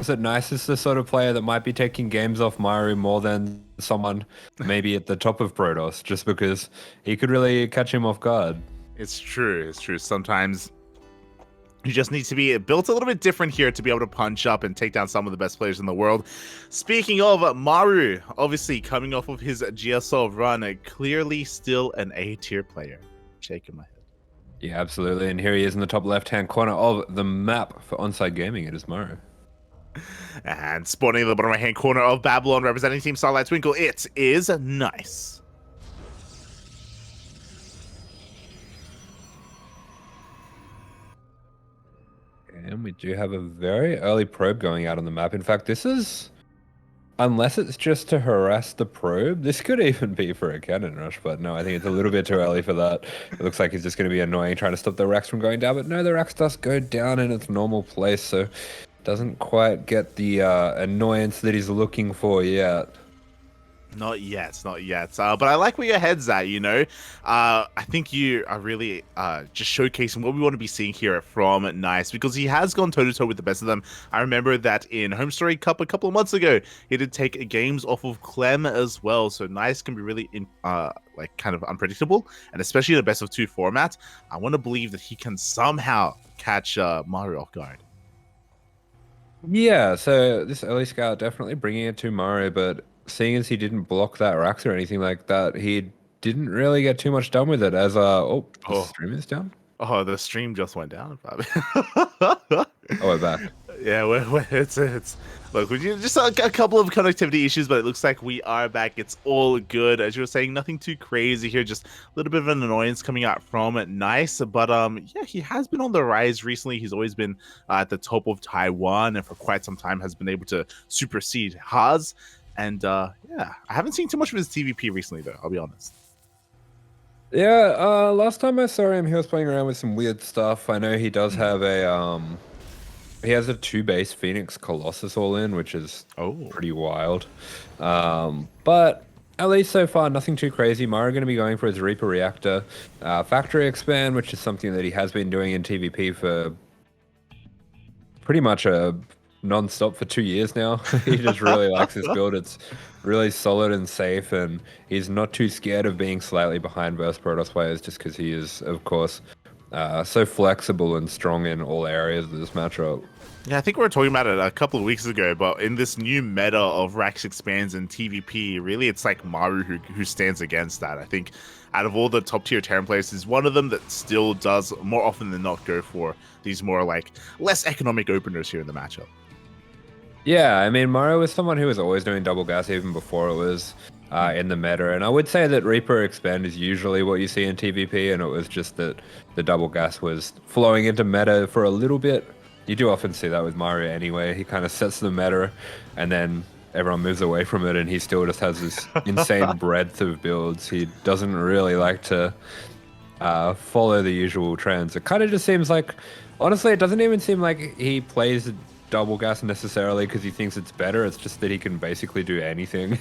So Nice is the sort of player that might be taking games off Maru more than someone maybe at the top of Protoss, just because he could really catch him off guard. It's true. It's true. Sometimes you just need to be built a little bit different here to be able to punch up and take down some of the best players in the world. Speaking of Maru, obviously coming off of his GSL run, clearly still an A-tier player. Shaking my head. Yeah, absolutely. And here he is in the top left-hand corner of the map for Onsyde Gaming. It is Maru. And spawning in the bottom right-hand corner of Babylon, representing Team Starlight Twinkle, it is Nice. And we do have a very early probe going out on the map. In fact, this is, unless it's just to harass the probe, this could even be for a cannon rush, but no, I think it's a little bit too early for that. It looks like he's just going to be annoying, trying to stop the Rax from going down, but no, the Rax does go down in its normal place, so doesn't quite get the annoyance that he's looking for yet. Not yet, not yet. But I like where your head's at, you know. I think you are really just showcasing what we want to be seeing here from Nice, because he has gone toe-to-toe with the best of them. I remember that in Home Story Cup a couple of months ago, he did take games off of Clem as well. So Nice can be really like kind of unpredictable, and especially in a best-of-2 format. I want to believe that he can somehow catch Maru off guard. Yeah, so this early scout definitely bringing it to Maru, but seeing as he didn't block that Rax or anything like that, he didn't really get too much done with it as the stream is down. Oh, the stream just went down. Oh, we're back. Yeah, it's look, we just a couple of connectivity issues, but it looks like we are back. It's all good. As you were saying, nothing too crazy here, just a little bit of an annoyance coming out from Nice. But yeah, he has been on the rise recently. He's always been at the top of Taiwan, and for quite some time has been able to supersede Haas. And yeah, I haven't seen too much of his TVP recently, though, I'll be honest. Yeah, last time I saw him, he was playing around with some weird stuff. I know he does have a he has a 2-base Phoenix Colossus all in, which is pretty wild. But at least so far, nothing too crazy. Maru going to be going for his Reaper Reactor, Factory Expand, which is something that he has been doing in TVP for pretty much a non-stop for 2 years now. He just really likes this build. It's really solid and safe, and he's not too scared of being slightly behind versus Protoss players, just because he is, of course, so flexible and strong in all areas of this matchup. Yeah, I think we were talking about it a couple of weeks ago, but in this new meta of Rax expands and TVP, really it's like Maru who stands against that. I think out of all the top tier Terran players, is one of them that still does more often than not go for these more like less economic openers here in the matchup. Yeah, I mean, Maru was someone who was always doing double gas even before it was in the meta, and I would say that Reaper Expand is usually what you see in TVP, and it was just that the double gas was flowing into meta for a little bit. You do often see that with Maru anyway. He kind of sets the meta, and then everyone moves away from it, and he still just has this insane breadth of builds. He doesn't really like to follow the usual trends. It kind of just seems like, honestly, it doesn't even seem like he plays double gas necessarily because he thinks it's better. It's just that he can basically do anything.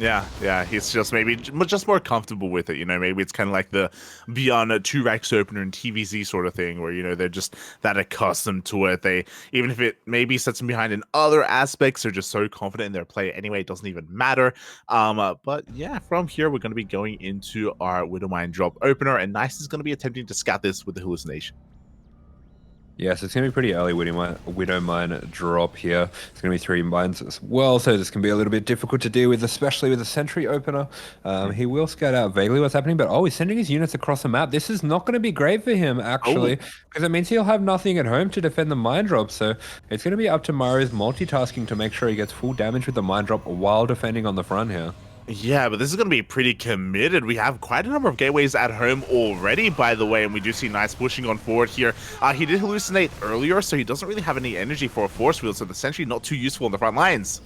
Yeah, he's just maybe just more comfortable with it, you know. Maybe it's kind of like the beyond a 2 Rax opener in TVZ sort of thing, where, you know, they're just that accustomed to it. They, even if it maybe sets them behind in other aspects, they're just so confident in their play anyway, it doesn't even matter. But yeah, from here we're going to be going into our Widowmine drop opener, and Nice is going to be attempting to scout this with the hallucination. Yes, it's going to be pretty early Widowmine drop here. It's going to be 3 mines as well, so this can be a little bit difficult to deal with, especially with a sentry opener. He will scout out vaguely what's happening, but he's sending his units across the map. This is not going to be great for him, actually, because it means he'll have nothing at home to defend the mine drop, so it's going to be up to Maru's multitasking to make sure he gets full damage with the mine drop while defending on the front here. Yeah, but this is going to be pretty committed. We have quite a number of gateways at home already, by the way, and we do see Nice pushing on forward here. He did hallucinate earlier, so he doesn't really have any energy for a force field, so the sentry not too useful in the front lines.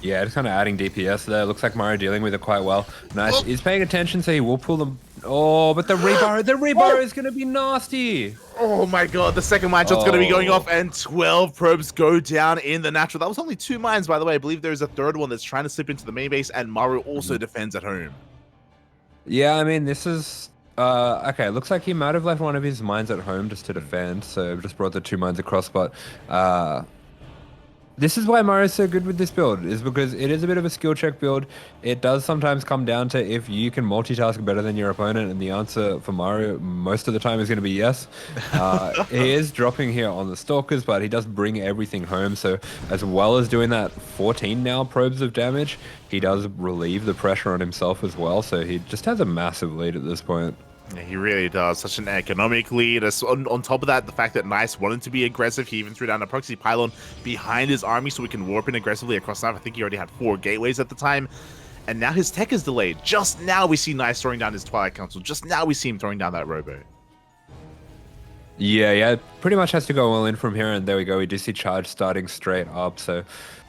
Yeah, just kind of adding DPS there. Looks like Maru dealing with it quite well. Nice. He's paying attention, so he will pull them. Oh, but the rebar is going to be nasty. Oh my god, the second mine shot's going to be going off, and 12 probes go down in the natural. That was only 2 mines, by the way. I believe there's a third one that's trying to slip into the main base, and Maru also defends at home. Yeah, I mean, this is... okay, looks like he might have left one of his mines at home just to defend, so just brought the 2 mines across, but... This is why Maru's so good with this build, is because it is a bit of a skill check build. It does sometimes come down to if you can multitask better than your opponent, and the answer for Maru most of the time is going to be yes. He is dropping here on the Stalkers, but he does bring everything home. So as well as doing that 14 now probes of damage, he does relieve the pressure on himself as well. So he just has a massive lead at this point. Yeah, he really does. Such an economic lead. On top of that, the fact that Nice wanted to be aggressive, he even threw down a proxy pylon behind his army so we can warp in aggressively across the map. I think he already had 4 gateways at the time. And now his tech is delayed. Just now we see Nice throwing down his Twilight Council. Just now we see him throwing down that Robo. Yeah, pretty much has to go all in from here, and there we go. We do see charge starting straight up, so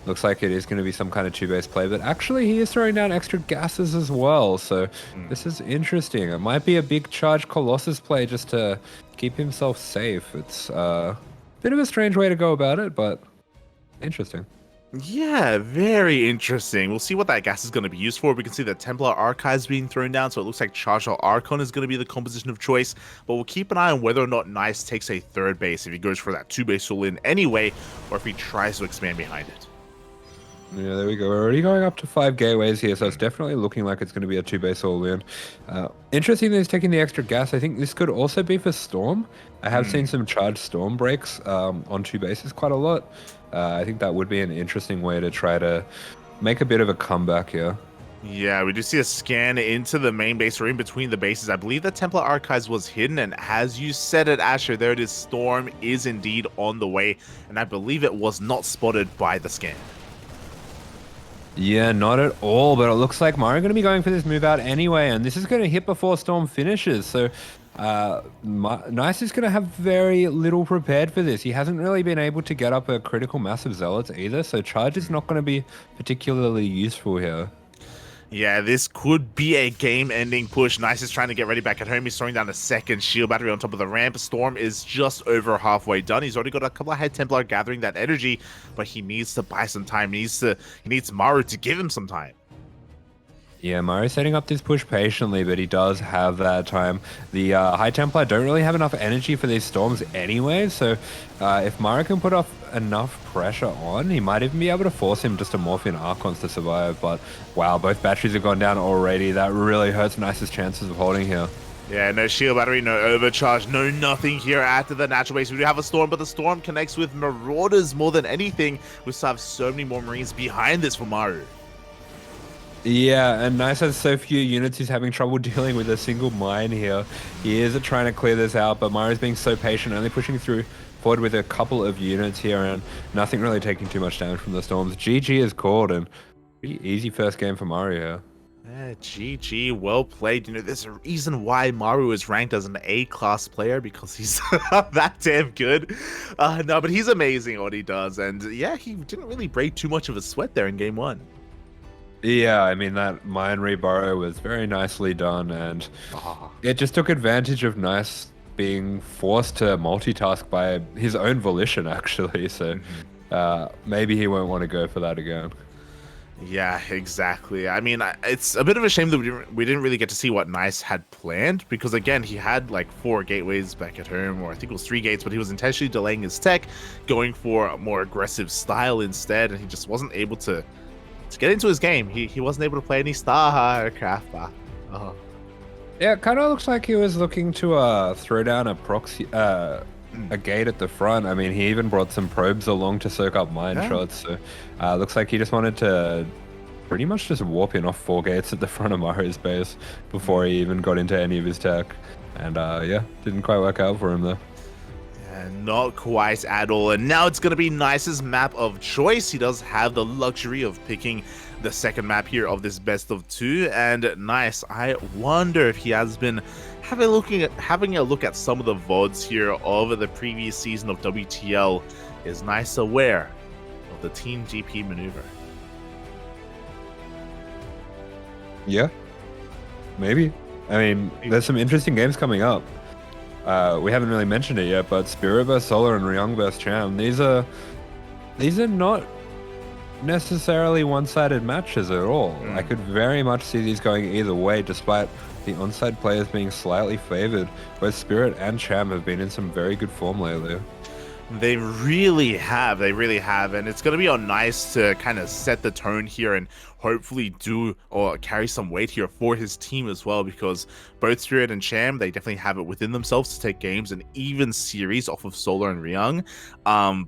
looks like it is going to be some kind of 2-base play, but actually he is throwing down extra gases as well, so this is interesting. It might be a big charge Colossus play just to keep himself safe. It's a bit of a strange way to go about it, but interesting. Yeah, very interesting. We'll see what that gas is going to be used for. We can see the Templar Archives being thrown down, so it looks like Charged Archon is going to be the composition of choice. But we'll keep an eye on whether or not Nice takes a 3rd base, if he goes for that 2-base all-in anyway, or if he tries to expand behind it. Yeah, there we go. We're already going up to 5 gateways here, so it's definitely looking like it's going to be a 2-base all-in. Interesting that he's taking the extra gas. I think this could also be for Storm. I have seen some charged Storm breaks on 2 bases quite a lot. I think that would be an interesting way to try to make a bit of a comeback here. Yeah, we do see a scan into the main base or in between the bases. I believe the Templar Archives was hidden, and as you said it, Asher, there it is. Storm is indeed on the way, and I believe it was not spotted by the scan. Yeah, not at all, but it looks like Maru going to be going for this move out anyway, and this is going to hit before Storm finishes, so Nice is going to have very little prepared for this. He hasn't really been able to get up a critical mass of Zealots either, so charge is not going to be particularly useful here. Yeah, this could be a game-ending push. Nice is trying to get ready back at home. He's throwing down a 2nd shield battery on top of the ramp. Storm is just over halfway done. He's already got a couple of High Templar gathering that energy, but he needs to buy some time. He needs Maru to give him some time. Yeah, Maru's setting up this push patiently, but he does have that time. The High Templar don't really have enough energy for these storms anyway, so if Maru can put off enough pressure on, he might even be able to force him just to morph in Archons to survive. But wow, both batteries have gone down already. That really hurts Nice's chances of holding here. Yeah, no shield battery, no overcharge, no nothing here after the natural base. We do have a Storm, but the Storm connects with Marauders more than anything. We still have so many more Marines behind this for Maru. Yeah, and Nice has so few units, he's having trouble dealing with a single mine here. He is trying to clear this out, but Maru's being so patient, only pushing forward with a couple of units here, and nothing really taking too much damage from the Storms. GG is called, and pretty easy first game for Maru here. Yeah, GG, well played. You know, there's a reason why Maru is ranked as an A-class player, because he's that damn good. No, but he's amazing at what he does, and yeah, he didn't really break too much of a sweat there in game 1. Yeah, I mean, that mine reborrow was very nicely done, and it just took advantage of Nice being forced to multitask by his own volition, actually, so maybe he won't want to go for that again. Yeah, exactly. I mean, it's a bit of a shame that we didn't really get to see what Nice had planned, because again, he had like 4 gateways back at home, or I think it was 3 gates, but he was intentionally delaying his tech, going for a more aggressive style instead, and he just wasn't able to get into his game. He wasn't able to play any StarCraft. Yeah, it kind of looks like he was looking to throw down a proxy, a gate at the front. I mean, he even brought some probes along to soak up mine shots. So looks like he just wanted to pretty much just warp in off 4 gates at the front of Maru's base before he even got into any of his tech. And yeah, didn't quite work out for him though. Not quite at all. And now it's going to be Nice's map of choice. He does have the luxury of picking the second map here of this best of 2. And Nice, I wonder if he has been having a look at some of the VODs here of the previous season of WTL. Is Nice aware of the Team GP maneuver? Yeah, maybe. I mean, there's some interesting games coming up. We haven't really mentioned it yet, but Spirit vs Solar and Ryung vs Cham, these are not necessarily one-sided matches at all. I could very much see these going either way, despite the Onsyde players being slightly favored. Both Spirit and Cham have been in some very good form lately. They really have. They really have. And it's going to be on Nice to kind of set the tone here and hopefully do or carry some weight here for his team as well, because both Spirit and Cham, they definitely have it within themselves to take games and even series off of Solar and Ryung.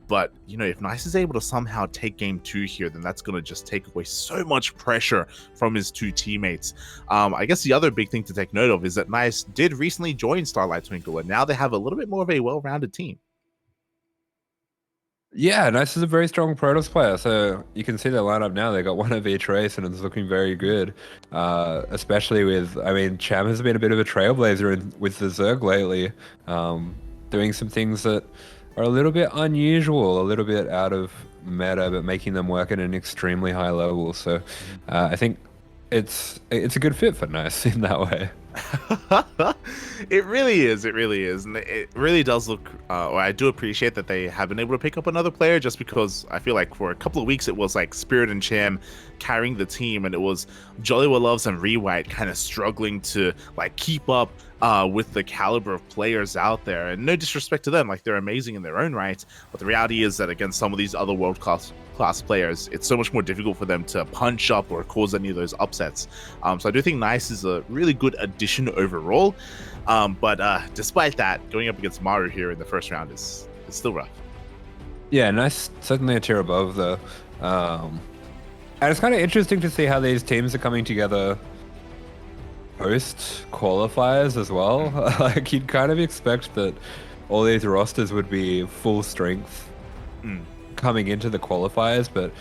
But, you know, if Nice is able to somehow take game 2 here, then that's going to just take away so much pressure from his two teammates. I guess the other big thing to take note of is that Nice did recently join Starlight Twinkle, and now they have a little bit more of a well-rounded team. Yeah, Nice is a very strong Protoss player, so you can see their lineup now. They got one of each race, and it's looking very good. Especially with, I mean, Cham has been a bit of a trailblazer with the Zerg lately, doing some things that are a little bit unusual, a little bit out of meta, but making them work at an extremely high level. So I think it's a good fit for Nice in that way. It really is. It really is. And it really does look, or I do appreciate that they have been able to pick up another player, just because I feel like for a couple of weeks it was like Spirit and Cham carrying the team, and it was Jollywood Loves and Rewhite kind of struggling to like keep up with the caliber of players out there. And no disrespect to them, like they're amazing in their own right, but the reality is that against some of these other world class players, it's so much more difficult for them to punch up or cause any of those upsets. So I do think Nice is a really good addition overall. But despite that, going up against Maru here in the first round is still rough. Yeah, Nice, certainly a tier above though. And it's kind of interesting to see how these teams are coming together post qualifiers as well. Like you'd kind of expect that all these rosters would be full strength coming into the qualifiers, but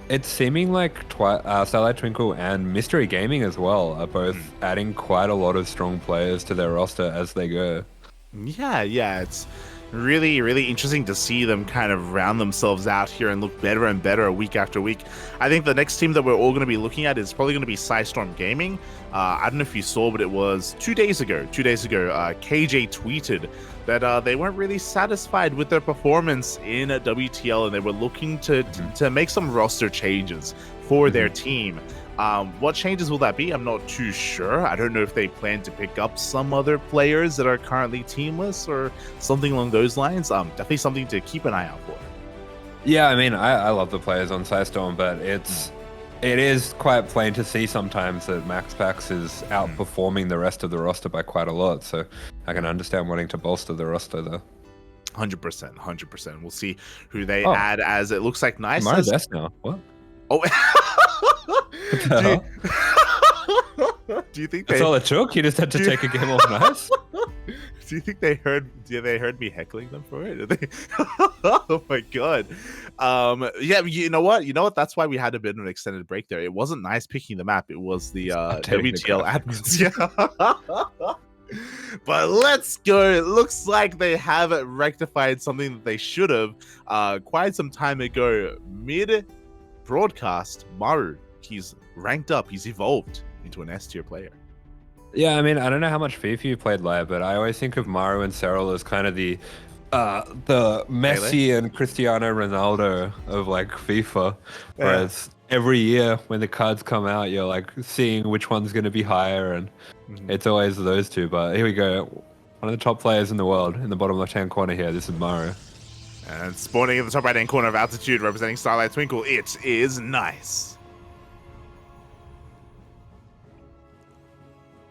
it's seeming like Starlight Twinkle and Mystery Gaming as well are both adding quite a lot of strong players to their roster as they go. Yeah, it's really, really interesting to see them kind of round themselves out here and look better and better week after week. I think the next team that we're all going to be looking at is probably going to be Storm Gaming. I don't know if you saw, but it was 2 days ago, KJ tweeted that they weren't really satisfied with their performance in WTL, and they were looking to make some roster changes for their team. What changes will that be? I'm not too sure. I don't know if they plan to pick up some other players that are currently teamless or something along those lines. Definitely something to keep an eye out for. Yeah, I mean, I love the players on Storm, but it is quite plain to see sometimes that MaxPax is outperforming the rest of the roster by quite a lot. So I can understand wanting to bolster the roster though. 100%. We'll see who they add, as it looks like Nice. My best now. What? Oh. Do you think that's all it took? You just had to take a game off Nice? Do you think they heard me heckling them for it? Oh my god. Yeah, you know what? That's why we had a bit of an extended break there. It wasn't Nice picking the map. It was the WTL admins. Yeah. But let's go. It looks like they have rectified something that they should have quite some time ago. Mid-broadcast, Maru, he's ranked up. He's evolved into an S tier player. Yeah, I mean, I don't know how much FIFA you played live, but I always think of Maru and Cyril as kind of the Messi and Cristiano Ronaldo of like FIFA. Whereas every year when the cards come out, you're like seeing which one's going to be higher, and it's always those two. But here we go. One of the top players in the world in the bottom left-hand corner here. This is Maru. And spawning in the top right-hand corner of Altitude, representing Starlight Twinkle, it is Nice.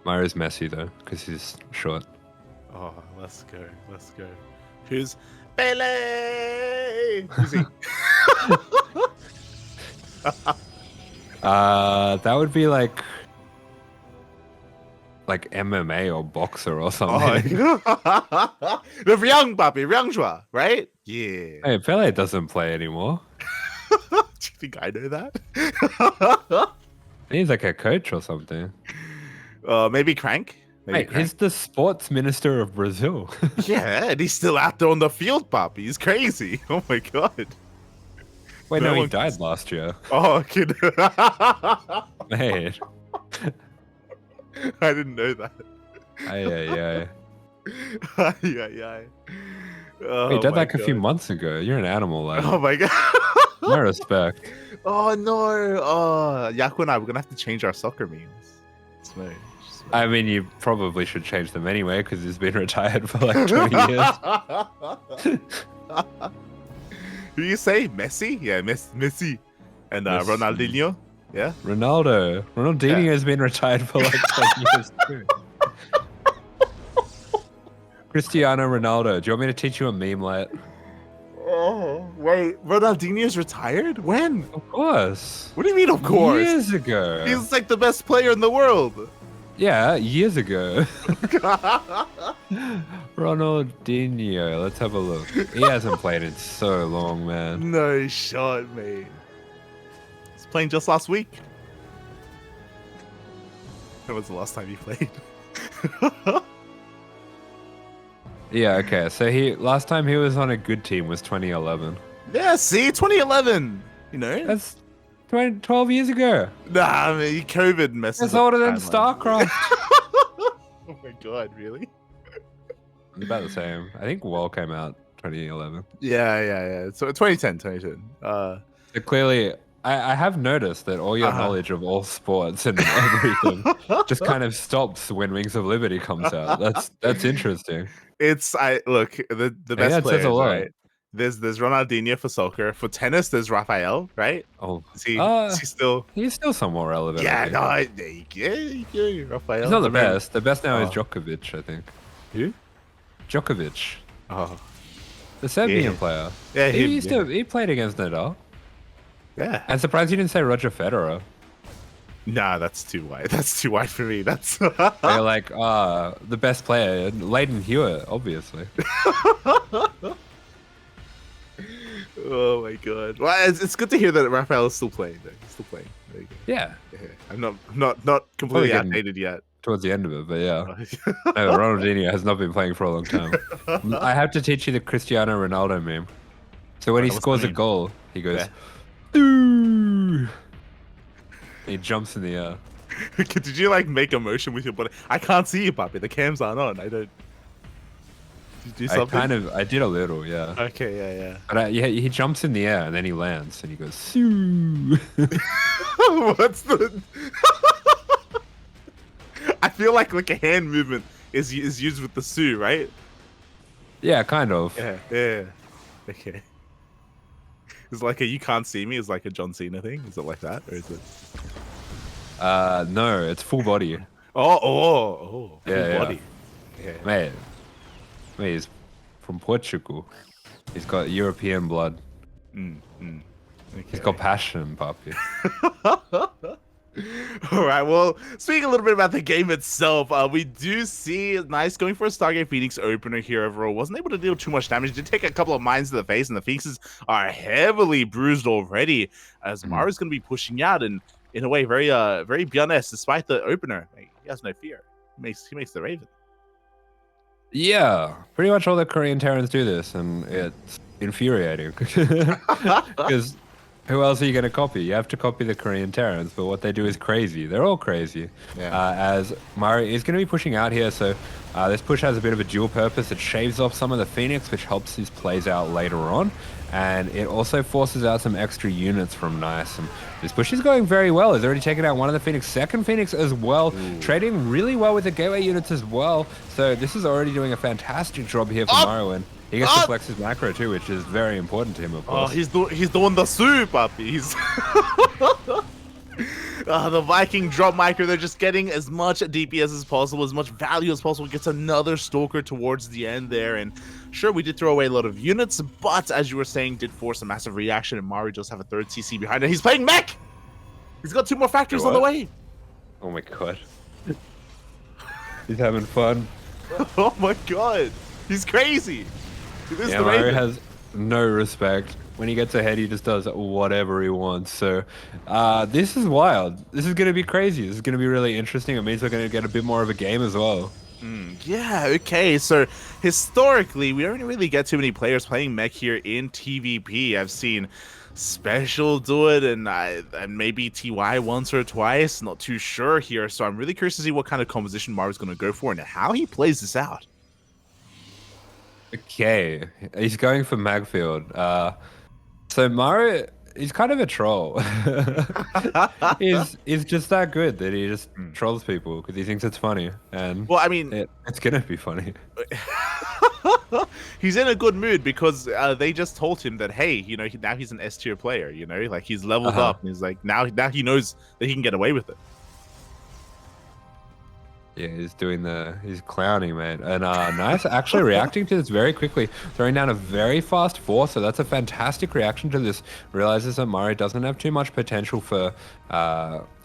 Maru's messy though, because he's short. Oh, let's go. Who's Pele? Who's he? That would be like MMA or boxer or something. Oh, the Ryung, papi, Ryung, right? Yeah. Hey, Pele doesn't play anymore. Do you think I know that? He's like a coach or something. Maybe CranKy. Wait, he's the sports minister of Brazil. Yeah, and he's still out there on the field, papi. He's crazy. Oh my god. Wait, no, he died last year. Oh, kid. Man. I didn't know that. Aye. Oh, he died like a few months ago. You're an animal, like. Oh my god. No respect. Oh no. Oh, Yaku and I, we're gonna have to change our soccer memes. I mean, you probably should change them anyway because he's been retired for like 20 years. Who you say? Messi? Yeah, Messi. And Messi. Ronaldinho? Yeah? Ronaldinho has been retired for like 10 years too. Cristiano Ronaldo. Do you want me to teach you a meme, like? Oh, wait. Ronaldinho's retired? When? Of course. What do you mean, of course? Years ago. He's like the best player in the world. Yeah, years ago. Ronaldinho. Let's have a look. He hasn't played in so long, man. No shot, mate. He's playing just last week. When was the last time he played? Yeah, okay. So last time he was on a good team was 2011. Yeah, see? 2011. You know? That's 12 years ago. Nah, I mean, COVID messes That's up older than timeline. StarCraft. Oh my god, really? About the same. I think WoW came out 2011. Yeah. So 2010. So clearly, I have noticed that all your knowledge of all sports and everything just kind of stops when Wings of Liberty comes out. That's interesting. Look, the best it players, says a lot. right? There's Ronaldinho for soccer. For tennis, there's Rafael, right? Oh, is he still? He's still somewhat relevant. Yeah, no, yeah, Rafael. He's not the best. The best now is Djokovic, I think. Who? Djokovic. Oh, The Serbian player. Yeah, he played against Nadal. Yeah. I'm surprised you didn't say Roger Federer. Nah, that's too wide. That's too wide for me. That's They're like, the best player, Leighton Hewitt, obviously. Oh my god. Well, it's good to hear that Rafael is still playing. Though. He's still playing. There you go. Yeah. I'm not completely outdated yet. Towards the end of it, but yeah. No, Ronaldinho has not been playing for a long time. I have to teach you the Cristiano Ronaldo meme. So when he scores a goal, he goes, ooh. He jumps in the air. Did you like make a motion with your body? I can't see you, Papi. The cams aren't on. I don't. Did you do something? I did a little, yeah. Okay, yeah. But he jumps in the air and then he lands and he goes, Soo. What's the? I feel like a hand movement is used with the Sue, right? Yeah, kind of. Yeah. Okay. It's like a you can't see me is like a John Cena thing. Is it like that, or is it? No, it's full body. Full Yeah, body. Yeah. Mate, he's from Portugal. He's got European blood. Okay. He's got passion, Papi. All right, well, speaking a little bit about the game itself, we do see Nice going for a Stargate Phoenix opener here overall. Wasn't able to deal too much damage. Did take a couple of mines to the face, and the Phoenixes are heavily bruised already, as Maru's going to be pushing out, and in a way, very Bjarnes, despite the opener. He has no fear. He makes the Raven. Yeah, pretty much all the Korean Terrans do this, and it's infuriating. Because who else are you going to copy? You have to copy the Korean Terrans, but what they do is crazy. They're all crazy. Yeah. As Maru is going to be pushing out here, so this push has a bit of a dual purpose. It shaves off some of the Phoenix, which helps his plays out later on, and it also forces out some extra units from Nice. And this push is going very well. He's already taken out one of the Phoenix, second Phoenix as well, trading really well with the gateway units as well. So this is already doing a fantastic job here for Maru, and he gets to flex his macro too, which is very important to him, of course. Oh, he's doing the soup, Papi. He's the Viking drop micro. They're just getting as much DPS as possible, as much value as possible. Gets another Stalker towards the end there, and sure, we did throw away a lot of units, but as you were saying, did force a massive reaction, and Maru does have a third CC behind it. He's playing mech. He's got 2 more factories on the way. Oh my god. He's having fun. Oh my god. He's crazy. Yeah, Maru has no respect. When he gets ahead, he just does whatever he wants. So this is wild. This is going to be crazy. This is going to be really interesting. It means we're going to get a bit more of a game as well. Yeah, okay. So historically, we don't really get too many players playing mech here in TVP. I've seen Special do it, and maybe TY once or twice. Not too sure here. So I'm really curious to see what kind of composition Maru's going to go for and how he plays this out. Okay, he's going for Magfield. So Maru he's kind of a troll. He's just that good that he just trolls people because he thinks it's funny, and Well, I mean, it's gonna be funny. he's in a good mood because they just told him that, hey, you know, now he's an S tier player. You know, like he's leveled up, and he's like now he knows that he can get away with it. Yeah, he's clowning, mate. And Nice actually reacting to this very quickly, throwing down a very fast 4, so that's a fantastic reaction to this. Realizes that Maru doesn't have too much potential for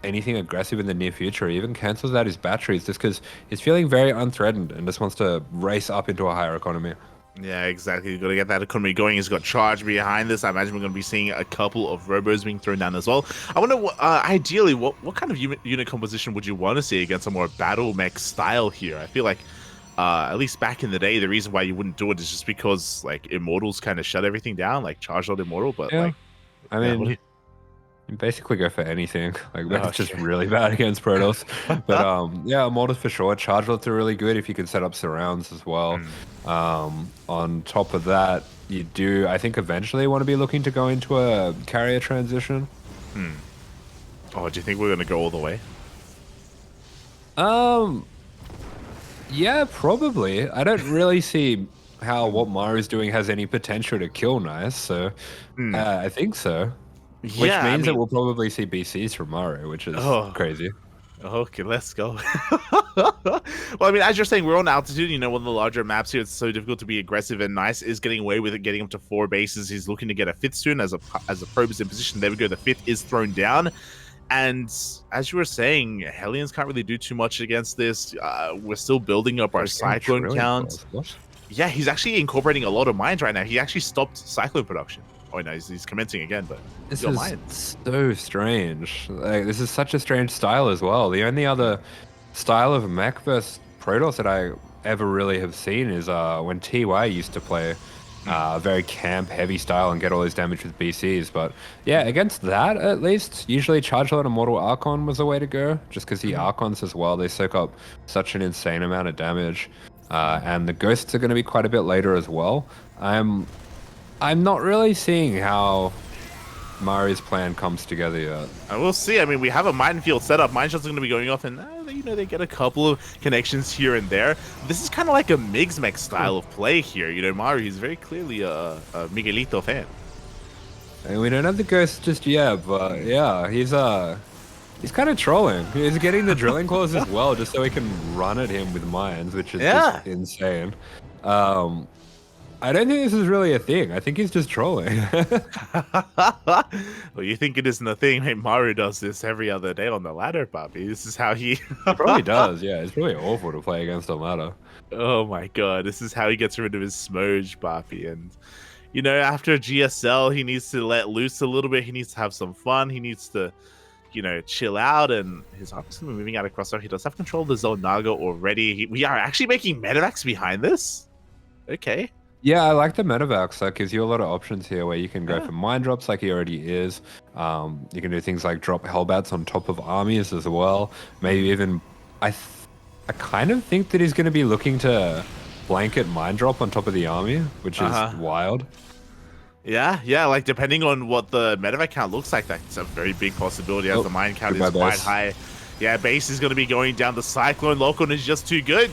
anything aggressive in the near future. He even cancels out his batteries just because he's feeling very unthreatened and just wants to race up into a higher economy. Yeah, exactly. You've got to get that economy going. He's got charge behind this. I imagine we're going to be seeing a couple of robos being thrown down as well. I wonder, ideally, what kind of unit composition would you want to see against a more battle mech style here? I feel like, at least back in the day, the reason why you wouldn't do it is just because like Immortals kind of shut everything down, like Charged Out Immortal. But yeah. like, I mean, you basically go for anything. Like that's just really bad against Protoss. But yeah, Immortals for sure. Chargelets are really good if you can set up surrounds as well. On top of that, you do, I think, eventually want to be looking to go into a carrier transition. Oh, do you think we're gonna go all the way? Yeah, probably. I don't really see how what Maru's doing has any potential to kill Nice, so I think so. Which means that we'll probably see BCs from Maru, which is crazy. Okay, let's go. Well, I mean, as you're saying, we're on altitude. You know, one of the larger maps here, it's so difficult to be aggressive, and Nice is getting away with it, getting up to 4 bases. He's looking to get a 5th soon as a probe is in position. There we go. The 5th is thrown down. And as you were saying, Hellions can't really do too much against this. We're still building up our Cyclone count. Yeah, he's actually incorporating a lot of mines right now. He actually stopped Cyclone production. Oh no, he's commencing again, but this is so strange. Like, this is such a strange style as well. The only other style of mech versus Protoss that I ever really have seen is when TY used to play a very camp heavy style and get all his damage with BCs. But yeah, against that at least, usually Charge and Immortal Archon was the way to go, just because the Archons as well, they soak up such an insane amount of damage. And the Ghosts are going to be quite a bit later as well. I'm not really seeing how Maru's plan comes together yet. We'll see. I mean, we have a minefield set up. Mine shots are going to be going off, and you know, they get a couple of connections here and there. This is kind of like a Mix style of play here. You know, Maru, he's very clearly a Miguelito fan. And we don't have the Ghost just yet, but yeah, he's kind of trolling. He's getting the drilling claws as well, just so he can run at him with mines, which is just insane. I don't think this is really a thing. I think he's just trolling. Well, you think it isn't a thing? Hey, Maru does this every other day on the ladder, Bobby. This is how he probably does. Yeah, it's really awful to play against on ladder. Oh my god, this is how he gets rid of his smudge, Bobby. And you know, after GSL, he needs to let loose a little bit. He needs to have some fun. He needs to, you know, chill out, and his army's gonna be moving out across there. He does have control of the Zone Naga already. We are actually making medevacs behind this. Okay. Yeah, I like the medevacs. That gives you a lot of options here where you can go for mine drops like he already is. You can do things like drop hellbats on top of armies as well. Maybe even, I kind of think that he's going to be looking to blanket mine drop on top of the army, which is wild. Yeah, like depending on what the medevac count looks like, that's a very big possibility as the mine count is quite high. Yeah, base is going to be going down. The Cyclone lock-on is just too good.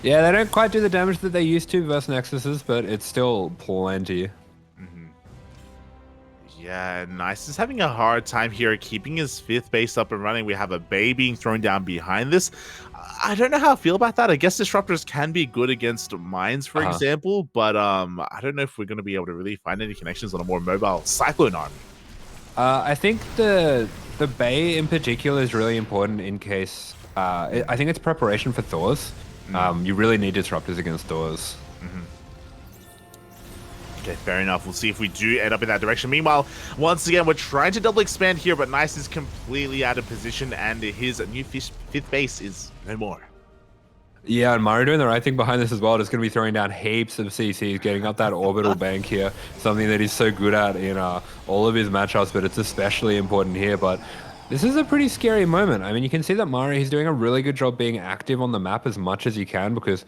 Yeah, they don't quite do the damage that they used to versus Nexuses, but it's still plenty. Yeah, Nice is having a hard time here keeping his 5th base up and running. We have a Bay being thrown down behind this. I don't know how I feel about that. I guess Disruptors can be good against mines, for example, but I don't know if we're going to be able to really find any connections on a more mobile Cyclone army. I think the Bay in particular is really important in case... I think it's preparation for Thors. You really need Disruptors against Thors. Okay, fair enough. We'll see if we do end up in that direction. Meanwhile, once again, we're trying to double expand here, but Nice is completely out of position, and his new 5th base is no more. Yeah, and Maru doing the right thing behind this as well. Just going to be throwing down heaps of CCs, getting up that orbital bank here. Something that he's so good at in all of his matchups, but it's especially important here. But This is a pretty scary moment. I mean, you can see that Maru, he's doing a really good job being active on the map as much as he can, because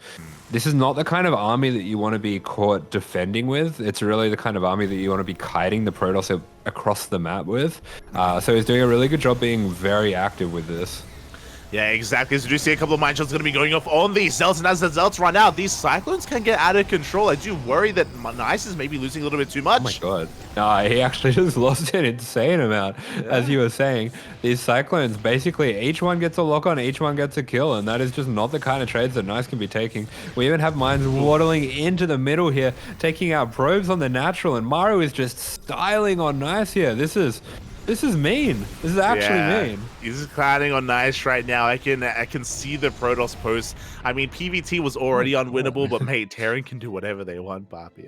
this is not the kind of army that you want to be caught defending with. It's really the kind of army that you want to be kiting the Protoss across the map with. So he's doing a really good job being very active with this. Yeah, exactly. So do you see a couple of mine shots going to be going off on these Zelts, and as the Zelts run out, these Cyclones can get out of control. I do worry that Nice is maybe losing a little bit too much. Oh my god. No, he actually just lost an insane amount. As you were saying, these Cyclones, basically, each one gets a lock on, each one gets a kill, and that is just not the kind of trades that Nice can be taking. We even have mines waddling into the middle here, taking out probes on the natural, and Maru is just styling on Nice here. This is mean. This is actually mean. He's clowning on Nice right now. I can see the Protoss post. I mean, PVT was already unwinnable, but mate, Terran can do whatever they want, Papi.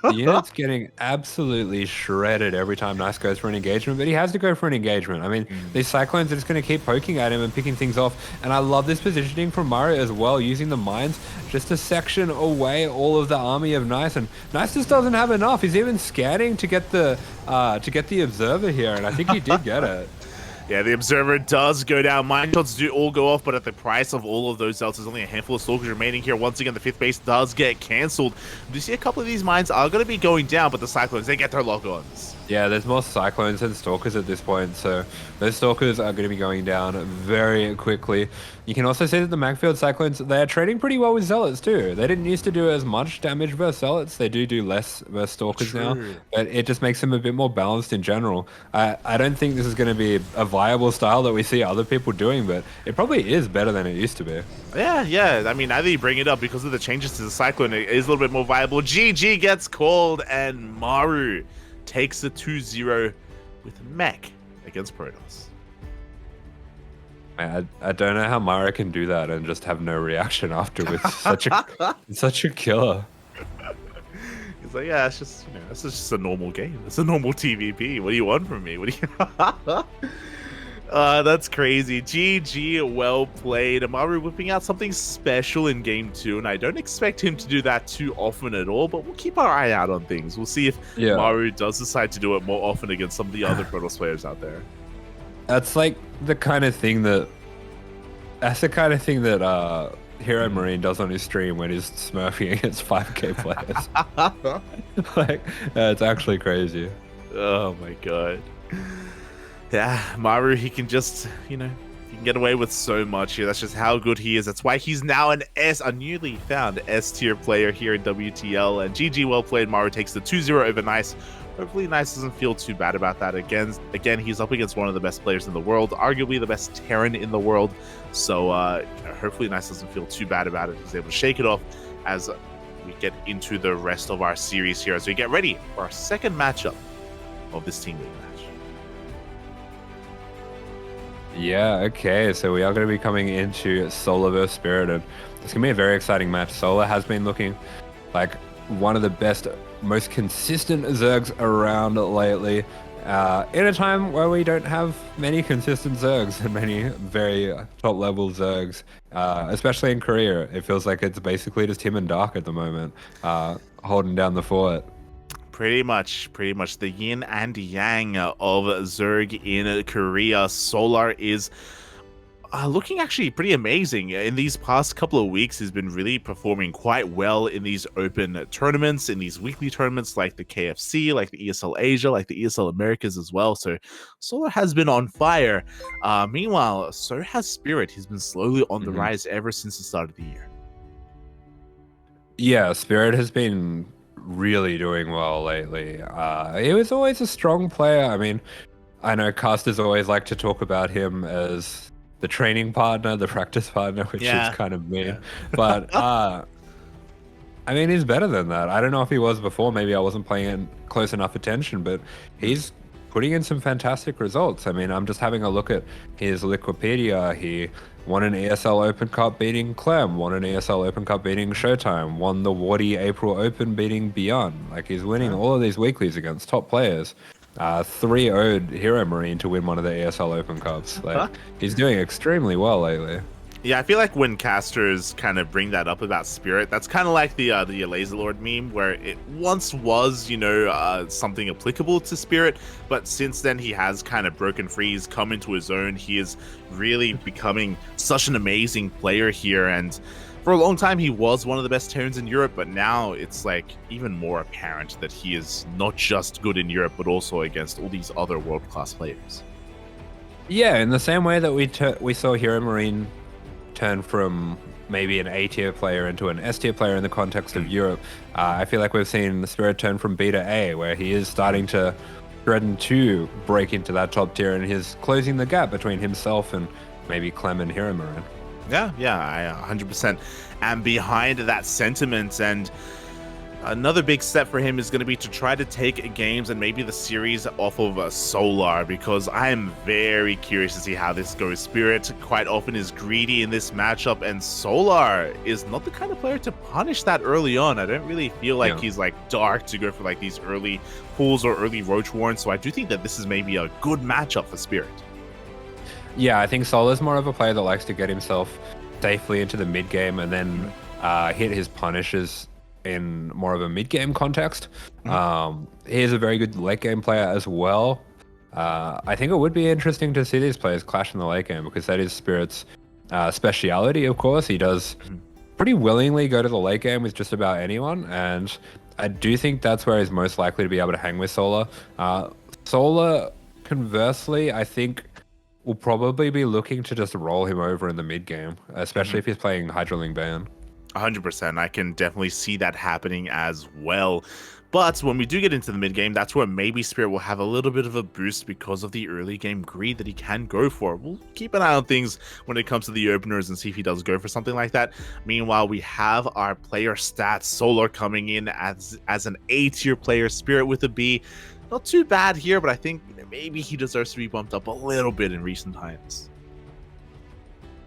The unit's getting absolutely shredded every time Nice goes for an engagement, but he has to go for an engagement. I mean, these Cyclones are just going to keep poking at him and picking things off, and I love this positioning from Maru as well, using the mines just to section away all of the army of Nice, and Nice just doesn't have enough. He's even scanning to get the observer here, and I think he did get it. Yeah, the Observer does go down. Mine shots do all go off, but at the price of all of those Zelts, there's only a handful of Stalkers remaining here. Once again, the 5th base does get cancelled. Do you see a couple of these mines are going to be going down, but the Cyclones, they get their lock-ons. Yeah, there's more Cyclones than Stalkers at this point, so those Stalkers are going to be going down very quickly. You can also see that the Magfield Cyclones, they're trading pretty well with Zealots too. They didn't used to do as much damage versus Zealots. They do less versus Stalkers now, but it just makes them a bit more balanced in general. I don't think this is going to be a viable style that we see other people doing, but it probably is better than it used to be. Yeah. I mean, now that you bring it up, because of the changes to the Cyclone, it is a little bit more viable. GG gets called, and Maru takes the 2-0 with mech against Protoss. I don't know how Maru can do that and just have no reaction after with such a killer. He's like, yeah, it's just, this is just a normal game. It's a normal TVP. What do you want from me? What do you? That's crazy. GG, well played. Maru whipping out something special in game 2, and I don't expect him to do that too often at all, but we'll keep our eye out on things. We'll see if Maru does decide to do it more often against some of the other Protoss players out there. That's like the kind of thing that Hero Marine does on his stream when he's smurfing against 5k players. Like, it's actually crazy. Oh my god. Yeah, Maru, he can just, he can get away with so much here. That's just how good he is. That's why he's now a newly found S-tier player here in WTL. And GG, well played. Maru takes the 2-0 over Nice. Hopefully Nice doesn't feel too bad about that. Again, he's up against one of the best players in the world, arguably the best Terran in the world. So hopefully Nice doesn't feel too bad about it. He's able to shake it off as we get into the rest of our series here, as we get ready for our second matchup of this Team League match. Yeah, okay, so we are going to be coming into Solar vs Spirit, and it's going to be a very exciting match. Solar has been looking like one of the best, most consistent Zergs around lately, in a time where we don't have many consistent Zergs and many very top level Zergs, especially in Korea. It feels like it's basically just him and Dark at the moment, holding down the fort. Pretty much the yin and yang of Zerg in Korea. Solar is looking actually pretty amazing. In these past couple of weeks, he's been really performing quite well in these open tournaments, in these weekly tournaments like the KFC, like the ESL Asia, like the ESL Americas as well. So Solar has been on fire. Meanwhile, so has Spirit. He's been slowly on the rise ever since the start of the year. Yeah, Spirit has been really doing well lately. He was always a strong player. I mean, I know casters always like to talk about him as the training partner, the practice partner, which is kind of mean. But I mean, he's better than that. I don't know if he was before. Maybe I wasn't paying close enough attention, but he's putting in some fantastic results. I mean, I'm just having a look at his Wikipedia. He won an ESL Open Cup beating Clem, won an ESL Open Cup beating Showtime, won the Wardy April Open beating Beyond. Like, he's winning all of these weeklies against top players. 3-0'd Hero Marine to win one of the ESL Open Cups. Like, he's doing extremely well lately. Yeah, I feel like when casters kind of bring that up about Spirit, that's kind of like the Laser Lord meme, where it once was, something applicable to Spirit, but since then he has kind of broken free, he's come into his own, he is really becoming such an amazing player here, and for a long time he was one of the best tones in Europe, but now it's like even more apparent that he is not just good in Europe, but also against all these other world-class players. Yeah, in the same way that we saw Hero Marine turn from maybe an A tier player into an S tier player in the context of Europe, I feel like we've seen the Spirit turn from B to A, where he is starting to threaten to break into that top tier, and he's closing the gap between himself and maybe Clem and Hero Marine. Yeah, I 100% am behind that sentiment, and another big step for him is going to be to try to take games and maybe the series off of Solar, because I am very curious to see how this goes. Spirit quite often is greedy in this matchup, and Solar is not the kind of player to punish that early on. I don't really feel like he's like dark to go for like these early pulls or early Roach Warrens, so I do think that this is maybe a good matchup for Spirit. Yeah, I think Solar's more of a player that likes to get himself safely into the mid game and then hit his punishes in more of a mid-game context. He is a very good late-game player as well. I think it would be interesting to see these players clash in the late game, because that is Spirit's speciality, of course. He does pretty willingly go to the late game with just about anyone, and I do think that's where he's most likely to be able to hang with Solar. Solar, conversely, I think will probably be looking to just roll him over in the mid-game, especially if he's playing Hydroling Ban. 100%. I can definitely see that happening as well. But when we do get into the mid game, that's where maybe Spirit will have a little bit of a boost because of the early game greed that he can go for. We'll keep an eye on things when it comes to the openers and see if he does go for something like that. Meanwhile, we have our player stats. Solar coming in as an A tier player, Spirit with a B. Not too bad here, but I think maybe he deserves to be bumped up a little bit in recent times.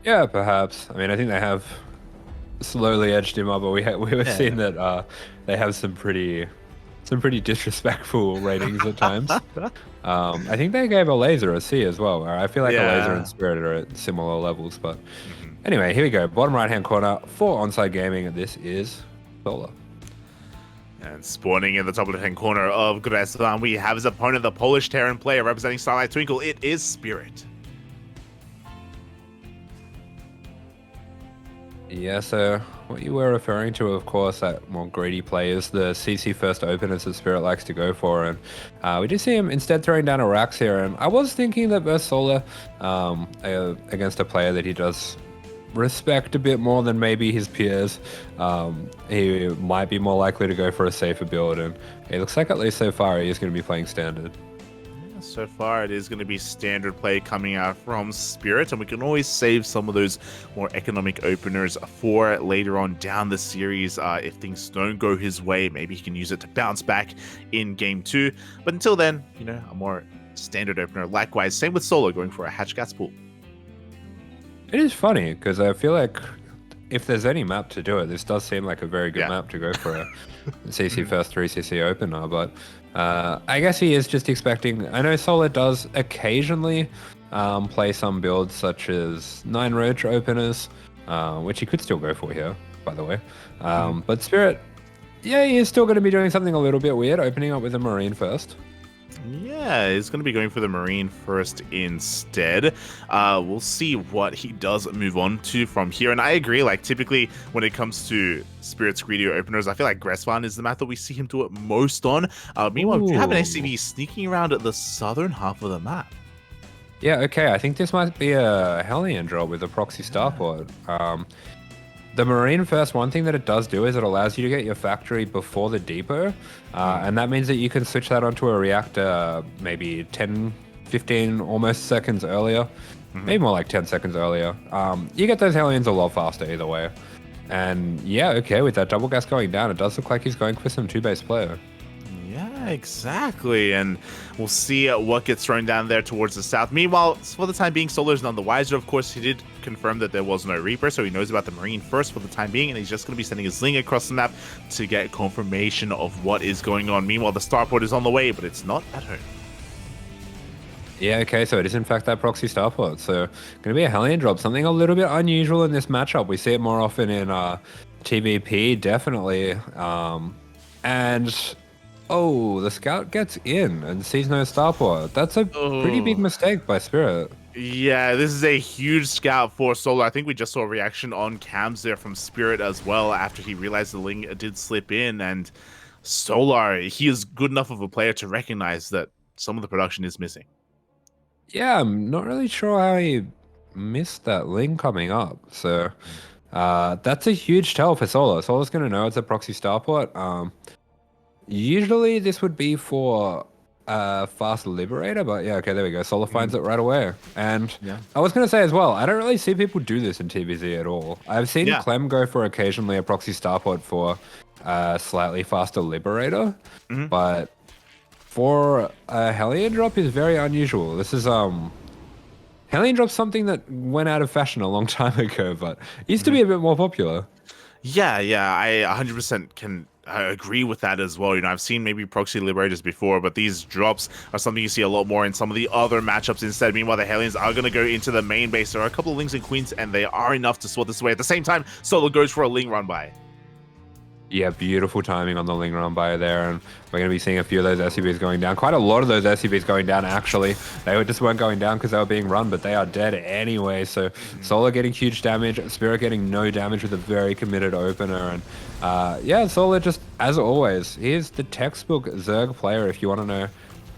Yeah, perhaps. I mean, I think they have slowly edged him up, but we've seen that they have some pretty disrespectful ratings at times. I think they gave a Laser a C as well. I feel like a Laser and Spirit are at similar levels, but anyway, here we go. Bottom right hand corner for Onsyde Gaming. This is Solar. And spawning in the top left hand corner of Gresvan, we have his opponent, the Polish Terran player representing Starlight Twinkle. It is Spirit. Yeah, so what you were referring to, of course, that more greedy players, the CC first openers that Spirit likes to go for, and we did see him instead throwing down a Rax here, and I was thinking that versus Solar, against a player that he does respect a bit more than maybe his peers, he might be more likely to go for a safer build, and it looks like at least so far he is going to be playing standard. So far, it is going to be standard play coming out from Spirit, and we can always save some of those more economic openers for later on down the series. If things don't go his way, maybe he can use it to bounce back in game 2. But until then, a more standard opener. Likewise, same with Solo, going for a Hatch Gas Pool. It is funny, because I feel like if there's any map to do it, this does seem like a very good map to go for a CC first 3CC opener, but I guess he is just expecting. I know Solar does occasionally play some builds such as 9 Roach openers, which he could still go for here, by the way. But Spirit, yeah, he is still going to be doing something a little bit weird, opening up with a Marine first. Yeah, he's going to be going for the Marine first instead. We'll see what he does move on to from here. And I agree, like, typically when it comes to Spirit's greedy openers, I feel like Gresvan is the map that we see him do it most on. Meanwhile, we have an SCV sneaking around at the southern half of the map. Yeah, okay, I think this might be a Hellion drop with a proxy starport. The Marine first, one thing that it does do is it allows you to get your factory before the depot, and that means that you can switch that onto a reactor maybe 10, 15, almost seconds earlier, maybe more like 10 seconds earlier. You get those Hellions a lot faster either way. And yeah, okay, with that double gas going down, it does look like he's going for some 2-base player. Yeah, exactly. And we'll see what gets thrown down there towards the south. Meanwhile, for the time being, Solar's none the wiser. Of course, he did confirm that there was no Reaper, so he knows about the Marine first for the time being, and he's just going to be sending his Ling across the map to get confirmation of what is going on. Meanwhile, the starport is on the way, but it's not at home. Yeah, okay, so it is in fact that proxy starport. So going to be a Hellion drop, something a little bit unusual in this matchup. We see it more often in TVP, definitely. And oh, the scout gets in and sees no starport. That's a pretty big Oh. mistake by Spirit. Yeah, this is a huge scout for Solo. I think we just saw a reaction on cams there from Spirit as well after he realized the Ling did slip in. And Solar, he is good enough of a player to recognize that some of the production is missing. Yeah, I'm not really sure how he missed that link coming up. So that's a huge tell for Solar. Solar's going to know it's a proxy starport. Usually this would be for fast liberator, but yeah, okay, there we go. Solar finds it right away. And I was going to say as well, I don't really see people do this in TVZ at all. I've seen Clem go for occasionally a proxy starport for slightly faster liberator, but for a Hellion drop is very unusual. This is Hellion drop's something that went out of fashion a long time ago, but used to be a bit more popular. Yeah, I 100% can agree with that as well. You know, I've seen maybe proxy liberators before, but these drops are something you see a lot more in some of the other matchups instead. Meanwhile, the Hellions are going to go into the main base. There are a couple of Lings and Queens, and they are enough to swat this away. At the same time, Solo goes for a Ling run by. Yeah, beautiful timing on the Ling run by there, and we're going to be seeing a few of those SCVs going down. Quite a lot of those SCVs going down, actually. They just weren't going down because they were being run, but they are dead anyway. So Solar getting huge damage, Spirit getting no damage with a very committed opener. And yeah, Solar just, as always, he is the textbook Zerg player if you want to know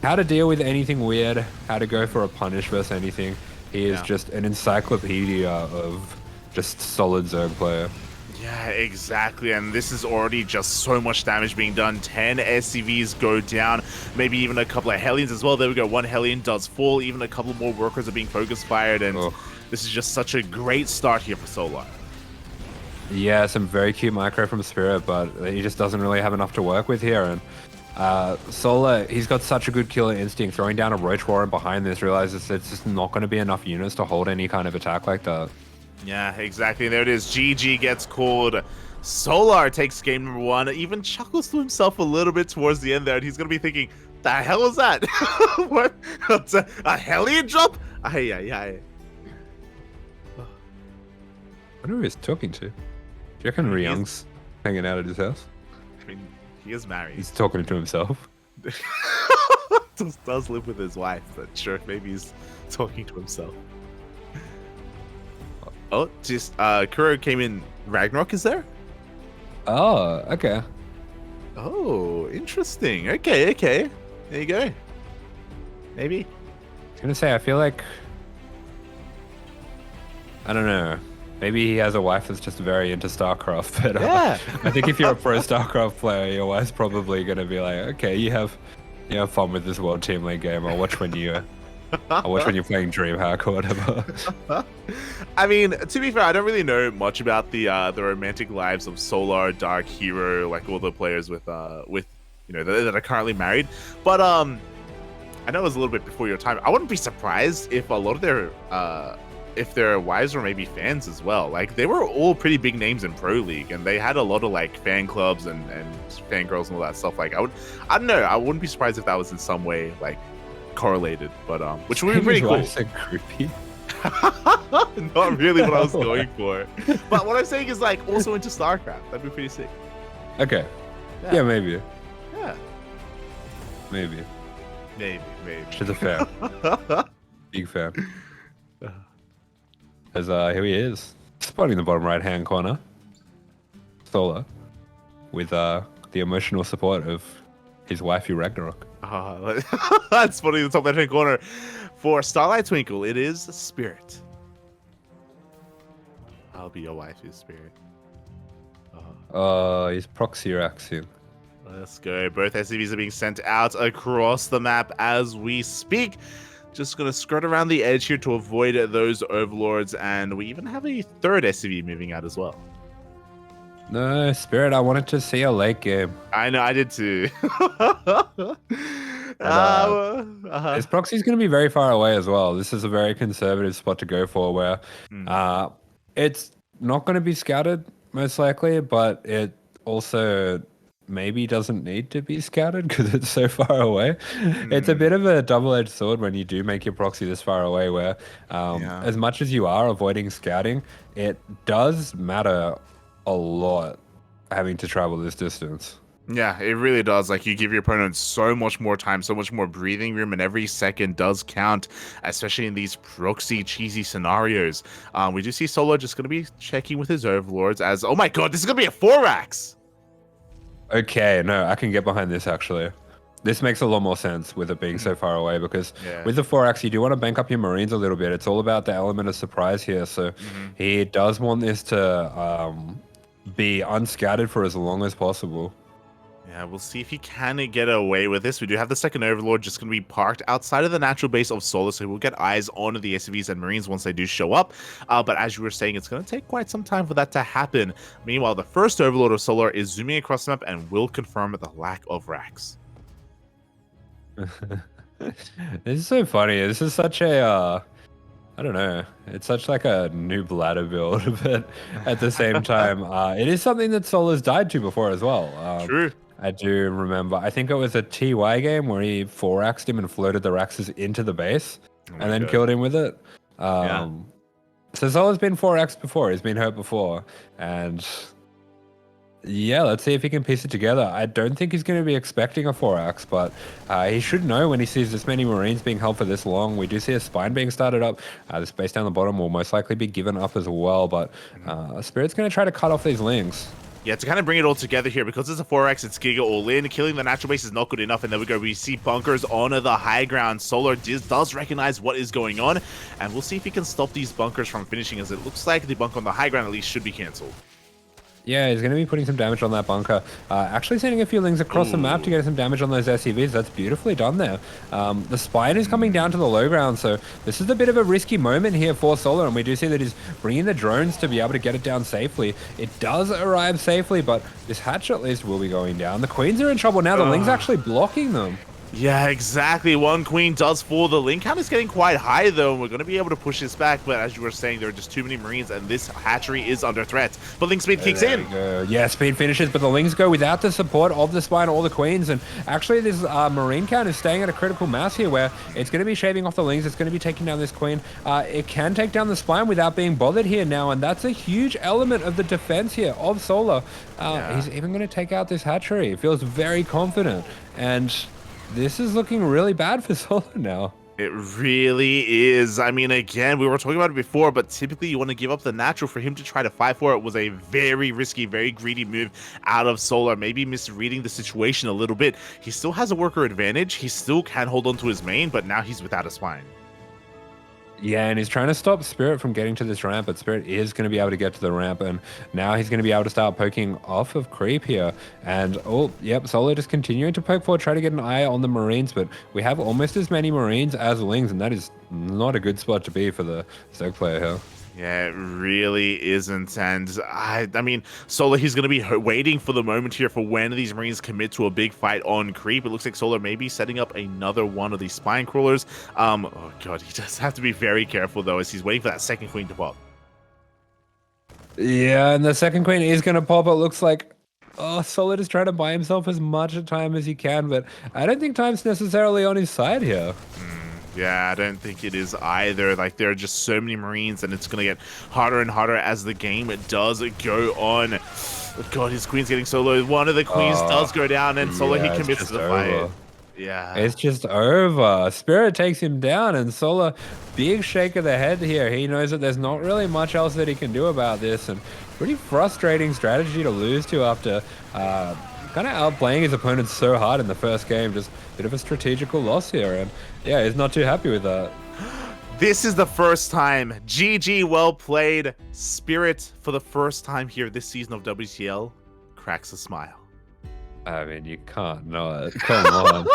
how to deal with anything weird, how to go for a punish versus anything. He is just an encyclopedia of just solid Zerg player. Yeah, exactly. And this is already just so much damage being done. 10 SCVs go down, maybe even a couple of Hellions as well. There we go. One Hellion does fall. Even a couple more workers are being focus fired. And this is just such a great start here for Solar. Yeah, some very cute micro from Spirit, but he just doesn't really have enough to work with here. And Solar, he's got such a good killer instinct. Throwing down a Roach Warren behind this, realizes it's just not going to be enough units to hold any kind of attack like that. Yeah, exactly. There it is. GG gets called. Solar takes game number 1. Even chuckles to himself a little bit towards the end there. And he's going to be thinking, the hell is that? What? A Hellion drop? Ay. I wonder who he's talking to. Do you reckon Ryung's hanging out at his house? I mean, he is married. He's talking to himself. does live with his wife, but sure, maybe he's talking to himself. Oh, just Kuro came in. Ragnarok is there? Oh, okay. Oh, interesting. Okay. There you go. Maybe. I was gonna say, I feel like, I don't know. Maybe he has a wife that's just very into StarCraft, but I think if you're a pro StarCraft player, your wife's probably gonna be like, okay, you have fun with this World Team League game. I'll watch when you're playing DreamHack or whatever. I mean, to be fair, I don't really know much about the romantic lives of Solar, Dark Hero, like all the players with that are currently married. But I know it was a little bit before your time. I wouldn't be surprised if a lot of their wives were maybe fans as well. Like, they were all pretty big names in Pro League, and they had a lot of like fan clubs and fangirls and all that stuff. Like, I don't know. I wouldn't be surprised if that was in some way like correlated, but which would be pretty cool. Creepy. Not really what I was going for, but what I'm saying is like also into StarCraft. That'd be pretty sick. Okay. Yeah, maybe. Yeah. Maybe. She's a fan. Big fan. As here he is, spotting the bottom right hand corner. Solar, with the emotional support of his wifey Ragnarok. That's spotting the top left hand corner. For Starlight Twinkle, it is Spirit. I'll be your wifey, Spirit. He's proxy axing. Let's go. Both SCVs are being sent out across the map as we speak. Just going to skirt around the edge here to avoid those overlords. And we even have a third SCV moving out as well. No, Spirit, I wanted to see a late game. I know, I did too. His proxy's going to be very far away as well. This is a very conservative spot to go for where it's not going to be scouted, most likely, but it also maybe doesn't need to be scouted because it's so far away. It's a Mm, bit of a double-edged sword when you do make your proxy this far away, where yeah. as much as you are avoiding scouting, it does matter a lot having to travel this distance. Yeah, it really does. Like, you give your opponent so much more time, so much more breathing room, and every second does count, especially in these proxy cheesy scenarios. We do see Solo just going to be checking with his overlords as, oh my god, this is going to be a 4-axe! Okay, no, I can get behind this actually. This makes a lot more sense with it being so far away because Yeah. with the 4-axe, you do want to bank up your Marines a little bit. It's all about the element of surprise here. So he does want this to be unscattered for as long as possible. Yeah, we'll see if he can get away with this. We do have the second Overlord just going to be parked outside of the natural base of Solar, so we'll get eyes on the SCVs and Marines once they do show up. But as you were saying, it's going to take quite some time for that to happen. Meanwhile, the first Overlord of Solar is zooming across the map and will confirm the lack of racks. This is so funny. This is such a, I don't know. It's such like a new bladder build, but at the same time, it is something that Solar's died to before as well. True. I do remember. I think it was a TY game where he 4-axed him and floated the Raxes into the base and then killed him with it. Yeah. So Solar's been 4-axed before. He's been hurt before. And yeah, let's see if he can piece it together. I don't think he's going to be expecting a 4-axe, but he should know when he sees this many Marines being held for this long. We do see a spine being started up. The space down the bottom will most likely be given up as well, but Spirit's going to try to cut off these links. Yeah, to kind of bring it all together here, because it's a 4-axe, it's Giga all in. Killing the natural base is not good enough, and there we go. We see bunkers on the high ground. Solar does recognize what is going on, and we'll see if he can stop these bunkers from finishing, as it looks like the bunker on the high ground at least should be cancelled. Yeah, he's going to be putting some damage on that bunker. Actually sending a few links across the map to get some damage on those SCVs. That's beautifully done there. The spine is coming down to the low ground, so this is a bit of a risky moment here for Solar, and we do see that he's bringing the drones to be able to get it down safely. It does arrive safely, but this hatch at least will be going down. The Queens are in trouble now. The Ling's actually blocking them. Yeah, exactly. One queen does fall. The link count is getting quite high, though, and we're going to be able to push this back. But as you were saying, there are just too many Marines, and this hatchery is under threat. But link speed kicks in. Yeah, speed finishes, but the Lings go without the support of the spine or the Queens. And actually, this Marine count is staying at a critical mass here, where it's going to be shaving off the Lings. It's going to be taking down this Queen. It can take down the spine without being bothered here now, and that's a huge element of the defense here of Solar. He's even going to take out this hatchery. He feels very confident, and this is looking really bad for Solar now. It really is. I mean, again, we were talking about it before, but typically you want to give up the natural. For him to try to fight for it was a very risky, very greedy move out of Solar, maybe misreading the situation a little bit. He still has a worker advantage. He still can hold on to his main, but now he's without a spine. Yeah, and he's trying to stop Spirit from getting to this ramp, but Spirit is going to be able to get to the ramp, and now he's going to be able to start poking off of creep here. And, oh, yep, Solar just continuing to poke forward, try to get an eye on the Marines, but we have almost as many Marines as Lings, and that is not a good spot to be for the Stoke player here. Yeah, it really isn't. And I mean, Solar, he's going to be waiting for the moment here for when these Marines commit to a big fight on creep. It looks like Solar may be setting up another one of these spine crawlers. Oh, God, he does have to be very careful, though, as he's waiting for that second queen to pop. Yeah, and the second queen is going to pop. It looks like, oh, Solar is trying to buy himself as much time as he can, but I don't think time's necessarily on his side here. Yeah, I don't think it is either. Like, there are just so many Marines, and it's going to get harder and harder as the game does go on. Oh, God, his queen's getting so low. One of the queens does go down, and Solar, he commits to the fight. Yeah. It's just over. Spirit takes him down, and Solar, big shake of the head here. He knows that there's not really much else that he can do about this, and pretty frustrating strategy to lose to after kind of outplaying his opponent so hard in the first game. Just a bit of a strategical loss here, and yeah, he's not too happy with that. This is the first time. GG, well played. Spirit, for the first time here this season of WTL, cracks a smile. I mean, you can't not. Come on.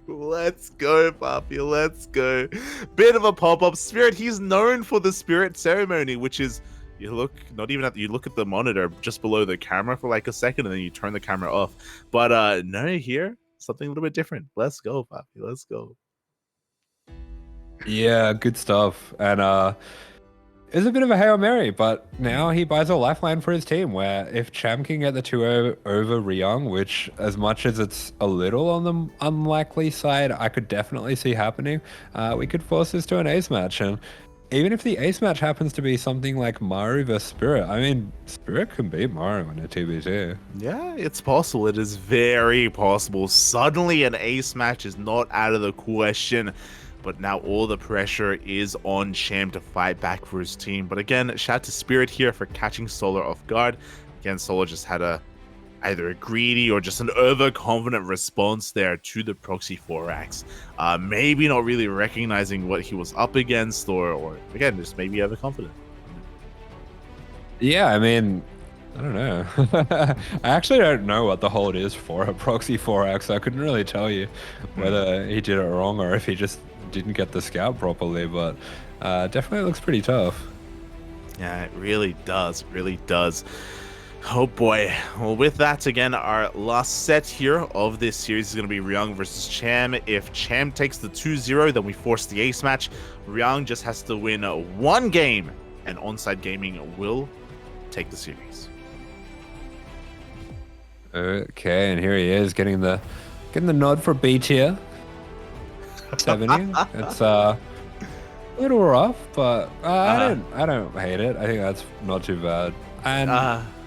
Let's go, Papi. Let's go. Bit of a pop-up. Spirit, he's known for the Spirit ceremony, which is, you look at the monitor just below the camera for like a second, and then you turn the camera off. But no, here, something a little bit different. Let's go, Papi. Let's go. Yeah, good stuff. And is a bit of a Hail Mary, but now he buys a lifeline for his team where if Cham can get the 2-0 over Ryung, which as much as it's a little on the unlikely side, I could definitely see happening, we could force this to an ace match. And even if the ace match happens to be something like Maru versus Spirit, I mean, Spirit can beat Maru in a 2v2. Yeah, it's possible. It is very possible. Suddenly an ace match is not out of the question. But now all the pressure is on Cham to fight back for his team. But again, shout out to Spirit here for catching Solar off guard. Again, Solar just had either a greedy or just an overconfident response there to the proxy 4x. Maybe not really recognizing what he was up against, or again, just maybe overconfident. Yeah, I mean, I don't know. I actually don't know what the hold is for a proxy 4x. I couldn't really tell you whether he did it wrong or if he just didn't get the scout properly, but definitely looks pretty tough. Yeah, it really does. Really does. Oh boy. Well, with that, again, our last set here of this series is going to be Ryung versus Cham. If Cham takes the 2-0, then we force the ace match. Ryung just has to win one game, and Onsyde Gaming will take the series. Okay, and here he is getting the nod for B tier. 70. It's a little rough, but I don't hate it. I think that's not too bad. And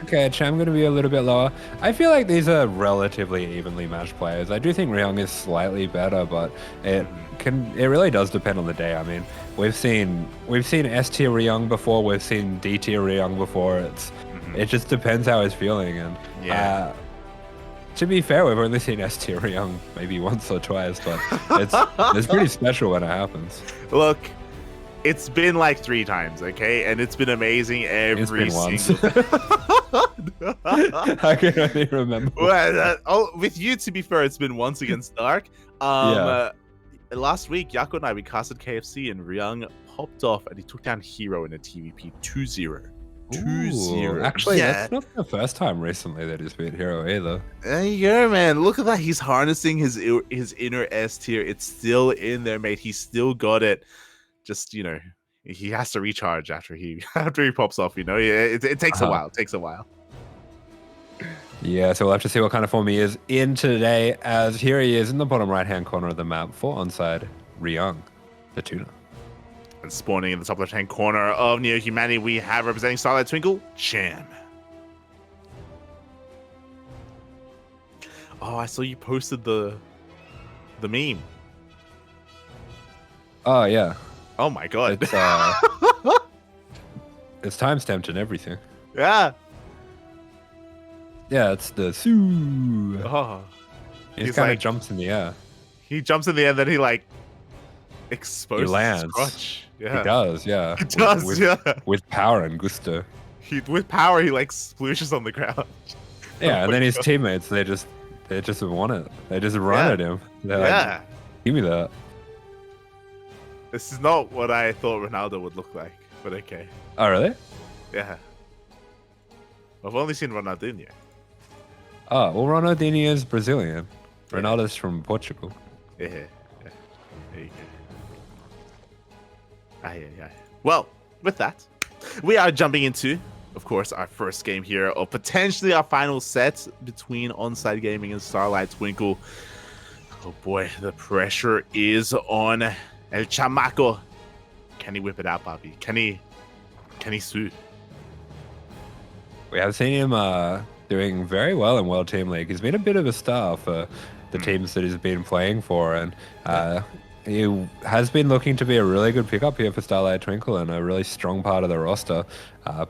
okay, Cham gonna be a little bit lower. I feel like these are relatively evenly matched players. I do think Ryung is slightly better, but it really does depend on the day. I mean, we've seen S tier Ryung before, we've seen D tier Ryung before. It just depends how he's feeling, and to be fair, we've only seen S tier Ryung maybe once or twice, but it's pretty special when it happens. Look, it's been like 3 times, okay? And it's been amazing every single I can only remember. Well, with you, to be fair, it's been once against Dark. Last week, Yako and I, we casted KFC and Ryung popped off and he took down Hero in a TVP 2-0. 2-0. Actually, that's not the first time recently that he's beat Hero either. There you go, man. Look at that. He's harnessing his inner S tier. It's still in there, mate. He's still got it. Just, you know, he has to recharge after he pops off, you know. It takes a while. It takes a while. Yeah, so we'll have to see what kind of form he is in today, as here he is in the bottom right-hand corner of the map for Onsyde, Ryung, the tuner. And spawning in the top left-hand corner of Neo Humanity, we have representing Starlight Twinkle, Cham. Oh, I saw you posted the meme. Oh, yeah. Oh my god. It's it's timestamped and everything. Yeah. Yeah, it's the Sue. Oh. He kind of jumps in the air. He jumps in the air, then he like exposes he lands. his crotch. Yeah. He does, yeah. He does, with power and gusto. With power, he like splooshes on the ground. Yeah, and then his teammates, they just want it. They just run at him. They're like, give me that. This is not what I thought Ronaldo would look like, but okay. Oh, really? Yeah. I've only seen Ronaldinho. Oh, well, Ronaldinho is Brazilian. Ronaldo's from Portugal. Yeah. There you go. Yeah. Well, with that, we are jumping into, of course, our first game here, or potentially our final set between Onsyde Gaming and Starlight Twinkle. Oh boy, the pressure is on El Chamaco. Can he whip it out, Bobby? Can he suit? We have seen him doing very well in World Team League. He's been a bit of a star for the teams that he's been playing for, and he has been looking to be a really good pickup here for Starlight Twinkle and a really strong part of the roster.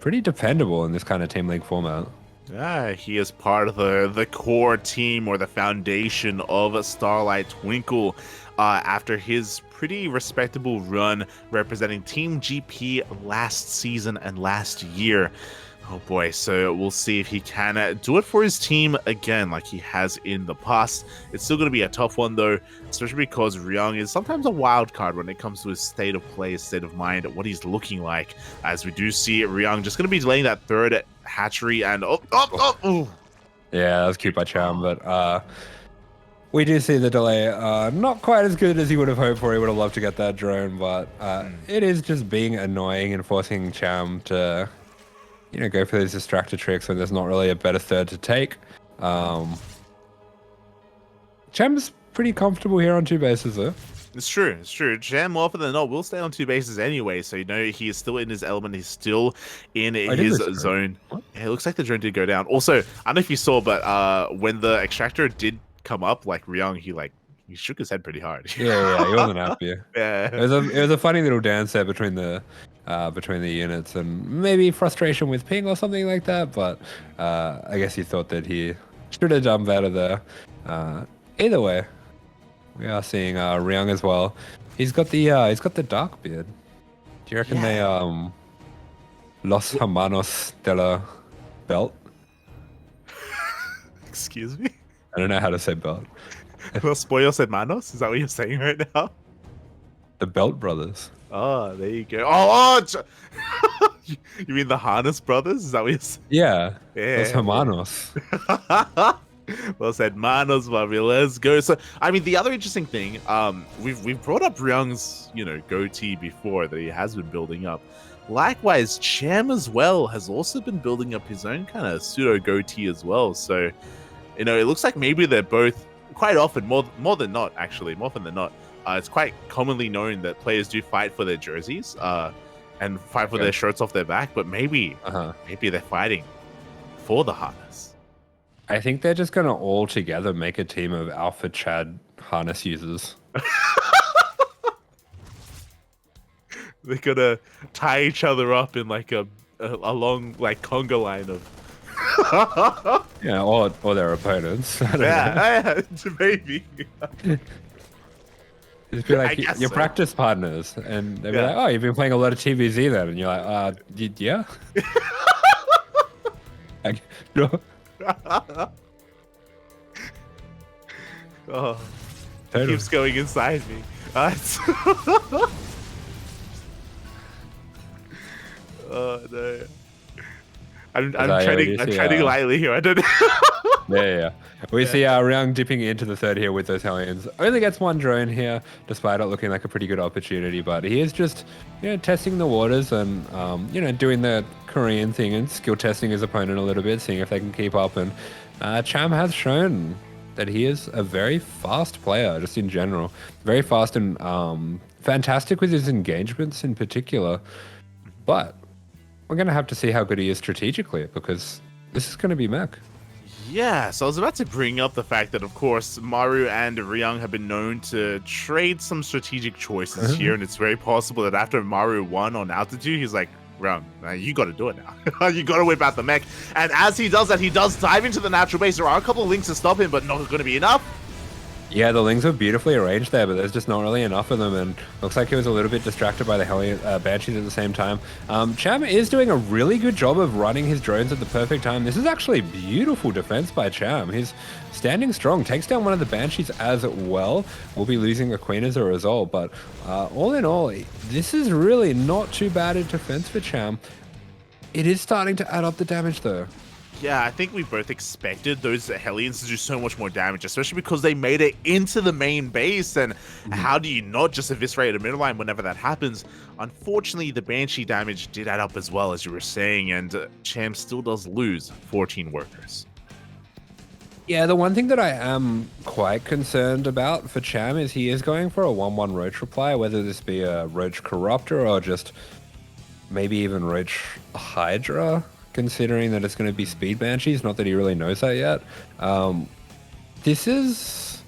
Pretty dependable in this kind of Team League format. Yeah, he is part of the core team or the foundation of Starlight Twinkle after his pretty respectable run representing Team GP last season and last year. Oh boy, so we'll see if he can do it for his team again like he has in the past. It's still going to be a tough one though, especially because Ryung is sometimes a wild card when it comes to his state of play, his state of mind, what he's looking like. As we do see Ryung just going to be delaying that third hatchery and Yeah, that was cute by Cham, but We do see the delay. Not quite as good as he would have hoped for. He would have loved to get that drone, but it is just being annoying and forcing Cham to, go for these distractor tricks when there's not really a better third to take. Cham's pretty comfortable here on 2 bases, though. It's true. It's true. Cham, more often than not, will stay on 2 bases anyway, so he is still in his element. He's still in his zone. Yeah, it looks like the drone did go down. Also, I don't know if you saw, but when the extractor did come up, like Ryung, he shook his head pretty hard. Yeah, he wasn't happy. Yeah, it was a funny little dance there between the units, and maybe frustration with ping or something like that. But I guess he thought that he should have done better there. Either way, we are seeing Ryung as well. He's got the dark beard. Do you reckon they Los Hermanos de la Belt? Excuse me? I don't know how to say belt. Los Pollos Hermanos? Is that what you're saying right now? The Belt Brothers. Oh, there you go. Oh, you mean the Harness Brothers? Is that what you're saying? Yeah. Los Hermanos. Los Hermanos, Bobby. Let's go. So, I mean, the other interesting thing, we've brought up Ryung's, goatee before that he has been building up. Likewise, Cham as well has also been building up his own kind of pseudo goatee as well. So, it looks like maybe they're both quite often, more than not, actually, more often than not. It's quite commonly known that players do fight for their jerseys and fight for their shirts off their back, but maybe they're fighting for the harness. I think they're just gonna all together make a team of Alpha Chad harness users. They're gonna tie each other up in like a long like conga line of yeah, or their opponents. Yeah, maybe. Just be like your practice partners, and they'll be like, "Oh, you've been playing a lot of TVZ then," and you're like, yeah." Like, no. Oh, it keeps going inside me. Oh no. I'm treading lightly here. I don't know. Yeah. We see Ryung dipping into the third here with those Hellions. Only gets 1 drone here, despite it looking like a pretty good opportunity. But he is just, testing the waters and, doing the Korean thing and skill testing his opponent a little bit, seeing if they can keep up. And Cham has shown that he is a very fast player, just in general. Very fast and fantastic with his engagements in particular. But we're going to have to see how good he is strategically, because this is going to be mech. Yeah, so I was about to bring up the fact that, of course, Maru and Ryung have been known to trade some strategic choices here, and it's very possible that after Maru won on altitude, he's like, Ryung, you got to do it now. You got to whip out the mech. And as he does that, he does dive into the natural base. There are a couple of links to stop him, but not going to be enough. Yeah, the Lings were beautifully arranged there, but there's just not really enough of them, and looks like he was a little bit distracted by the Banshees at the same time. Cham is doing a really good job of running his drones at the perfect time. This is actually beautiful defense by Cham. He's standing strong, takes down one of the Banshees as well. We'll be losing a Queen as a result, but all in all, this is really not too bad a defense for Cham. It is starting to add up the damage, though. Yeah, I think we both expected those Hellions to do so much more damage, especially because they made it into the main base. And how do you not just eviscerate a middle line whenever that happens? Unfortunately, the Banshee damage did add up as well, as you were saying, and Cham still does lose 14 workers. Yeah, the one thing that I am quite concerned about for Cham is he is going for a 1-1 Roach reply, whether this be a Roach Corruptor or just maybe even Roach Hydra, considering that it's going to be Speed Banshees. Not that he really knows that yet. This is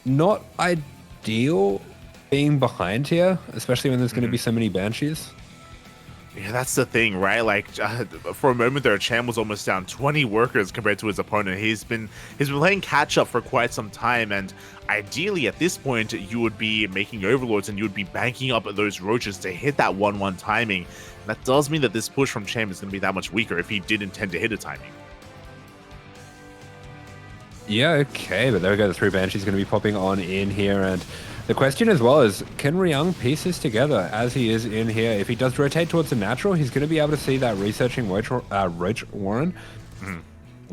not ideal being behind here, especially when there's going to be so many Banshees. Yeah, that's the thing, right? Like, for a moment there, Cham was almost down 20 workers compared to his opponent. He's been playing catch up for quite some time, and ideally at this point you would be making overlords and you would be banking up those roaches to hit that 1-1 timing. And that does mean that this push from Cham is going to be that much weaker if he did intend to hit a timing. Yeah, okay, but there we go. The 3 Banshees going to be popping on in here, and the question as well is, can Ryung piece this together as he is in here? If he does rotate towards the natural, he's going to be able to see that researching Roach Warren,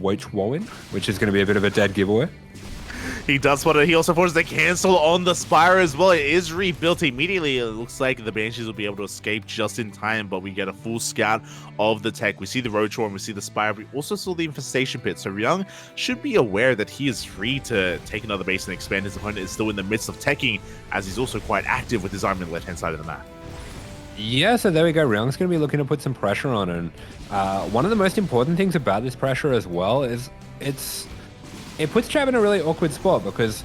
which is going to be a bit of a dead giveaway. He does want to. He also forces the cancel on the Spire as well. It is rebuilt immediately. It looks like the Banshees will be able to escape just in time, but we get a full scout of the tech. We see the Roach and we see the Spire. We also saw the Infestation Pit. So Ryung should be aware that he is free to take another base and expand. His opponent is still in the midst of teching, as he's also quite active with his army on the left-hand side of the map. Yeah, so there we go. Ryung's going to be looking to put some pressure on, and one of the most important things about this pressure as well is it puts Cham in a really awkward spot because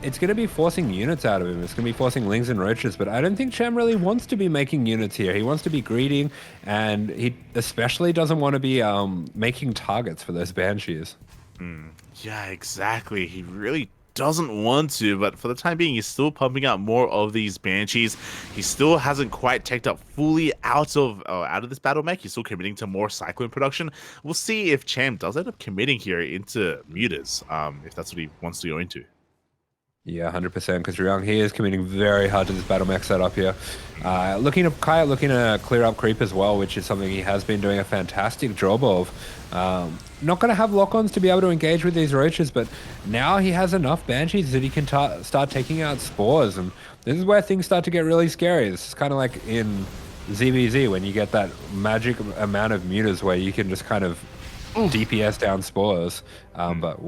it's going to be forcing units out of him. It's going to be forcing Lings and Roaches, but I don't think Cham really wants to be making units here. He wants to be greedy, and he especially doesn't want to be making targets for those Banshees. Yeah, exactly. He really doesn't want to, but for the time being, he's still pumping out more of these Banshees. He still hasn't quite teched up fully out of this battle mech. He's still committing to more Cyclone production. We'll see if Cham does end up committing here into Mutas, if that's what he wants to go into. Yeah, 100%, because Ryung, he is committing very hard to this battle mech setup here. Looking to clear up creep as well, which is something he has been doing a fantastic job of. Not going to have lock-ons to be able to engage with these Roaches, but now he has enough Banshees that he can start taking out spores, and this is where things start to get really scary. This is kind of like in ZBZ when you get that magic amount of mutas where you can just kind of DPS down spores. But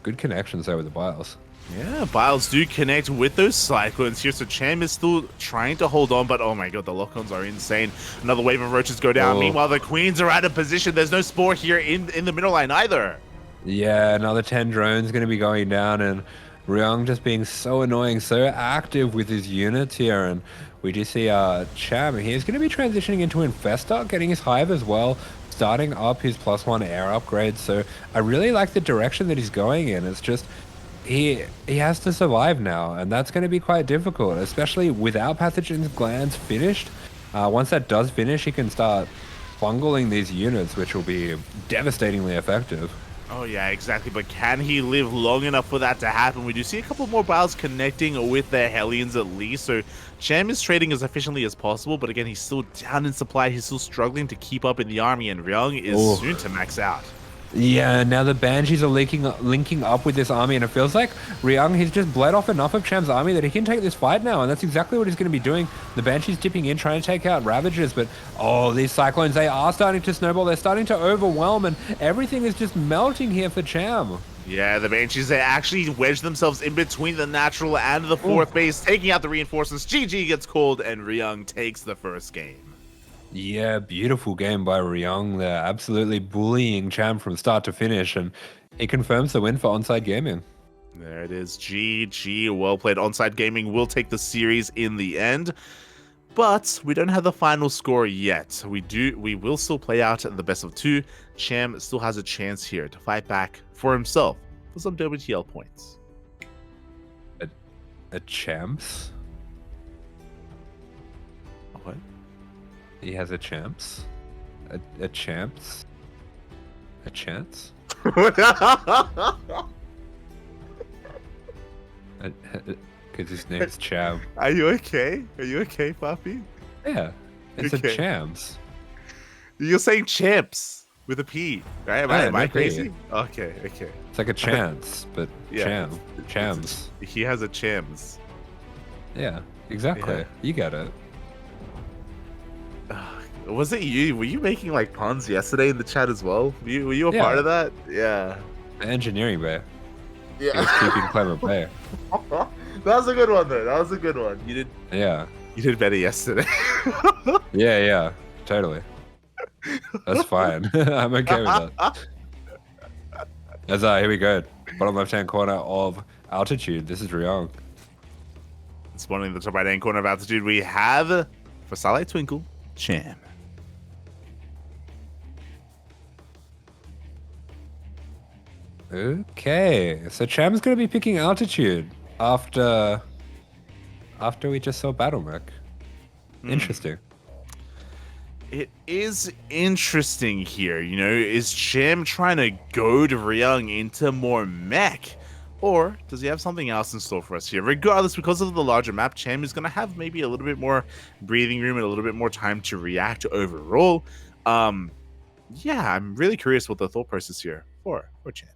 good connections there with the Biles. Yeah, Biles do connect with those Cyclones here, so Cham is still trying to hold on, but oh my god, the lock-ons are insane. Another wave of Roaches go down. Meanwhile, the Queens are out of position. There's no Spore here in the middle line either. Yeah, another 10 drones going to be going down, and Ryung just being so annoying, so active with his units here, and we do see Cham. He's going to be transitioning into Infestor, getting his Hive as well, starting up his +1 air upgrade, so I really like the direction that he's going in. It's just he has to survive now, and that's going to be quite difficult, especially without Pathogen's Glands finished. Once that does finish, he can start bungling these units, which will be devastatingly effective. Oh yeah, exactly, but can he live long enough for that to happen? We do see a couple more Biles connecting with their Hellions at least, so Cham is trading as efficiently as possible, but again, he's still down in supply. He's still struggling to keep up in the army, and Ryung is soon to max out. Yeah, now the Banshees are linking up with this army, and it feels like Ryung, he's just bled off enough of Cham's army that he can take this fight now, and that's exactly what he's going to be doing. The Banshees dipping in, trying to take out Ravagers, but these Cyclones, they are starting to snowball. They're starting to overwhelm, and everything is just melting here for Cham. Yeah, the Banshees, they actually wedge themselves in between the natural and the fourth base, taking out the reinforcements. GG gets called, and Ryung takes the first game. Yeah, beautiful game by Ryung there. Absolutely bullying Cham from start to finish, and he confirms the win for Onsyde Gaming. There it is. GG. Well played. Onsyde Gaming will take the series in the end, but we don't have the final score yet. We will still play out the best of 2. Cham still has a chance here to fight back for himself for some WTL points. A champs? What? He has a champs? A champs? A chance? Because his name's Cham. Are you okay? Are you okay, Papi? Yeah, it's okay. a champs. You're saying champs with a P, right? Am I crazy? Okay. It's like a chance, but yeah, Chams. He has a Chams. Yeah, exactly. Yeah. You get it. Was it you? Were you making like puns yesterday in the chat as well? Were you a part of that? Yeah. The engineering bay. Yeah. He was keeping clever bay. That was a good one though. That was a good one. You did. Yeah. You did better yesterday. Yeah. Totally. That's fine. I'm okay with that. As here we go. Bottom left-hand corner of Altitude. This is Ryung. Spawning in the top right-hand corner of Altitude, we have for Starlight Twinkle, Cham. Okay, so Cham's going to be picking Altitude after we just saw Battle Mech. Interesting. It is interesting here, you know, is Cham trying to goad Ryung into more mech? Or does he have something else in store for us here? Regardless, because of the larger map, Cham is going to have maybe a little bit more breathing room and a little bit more time to react overall. Yeah, I'm really curious what the thought process here for Cham.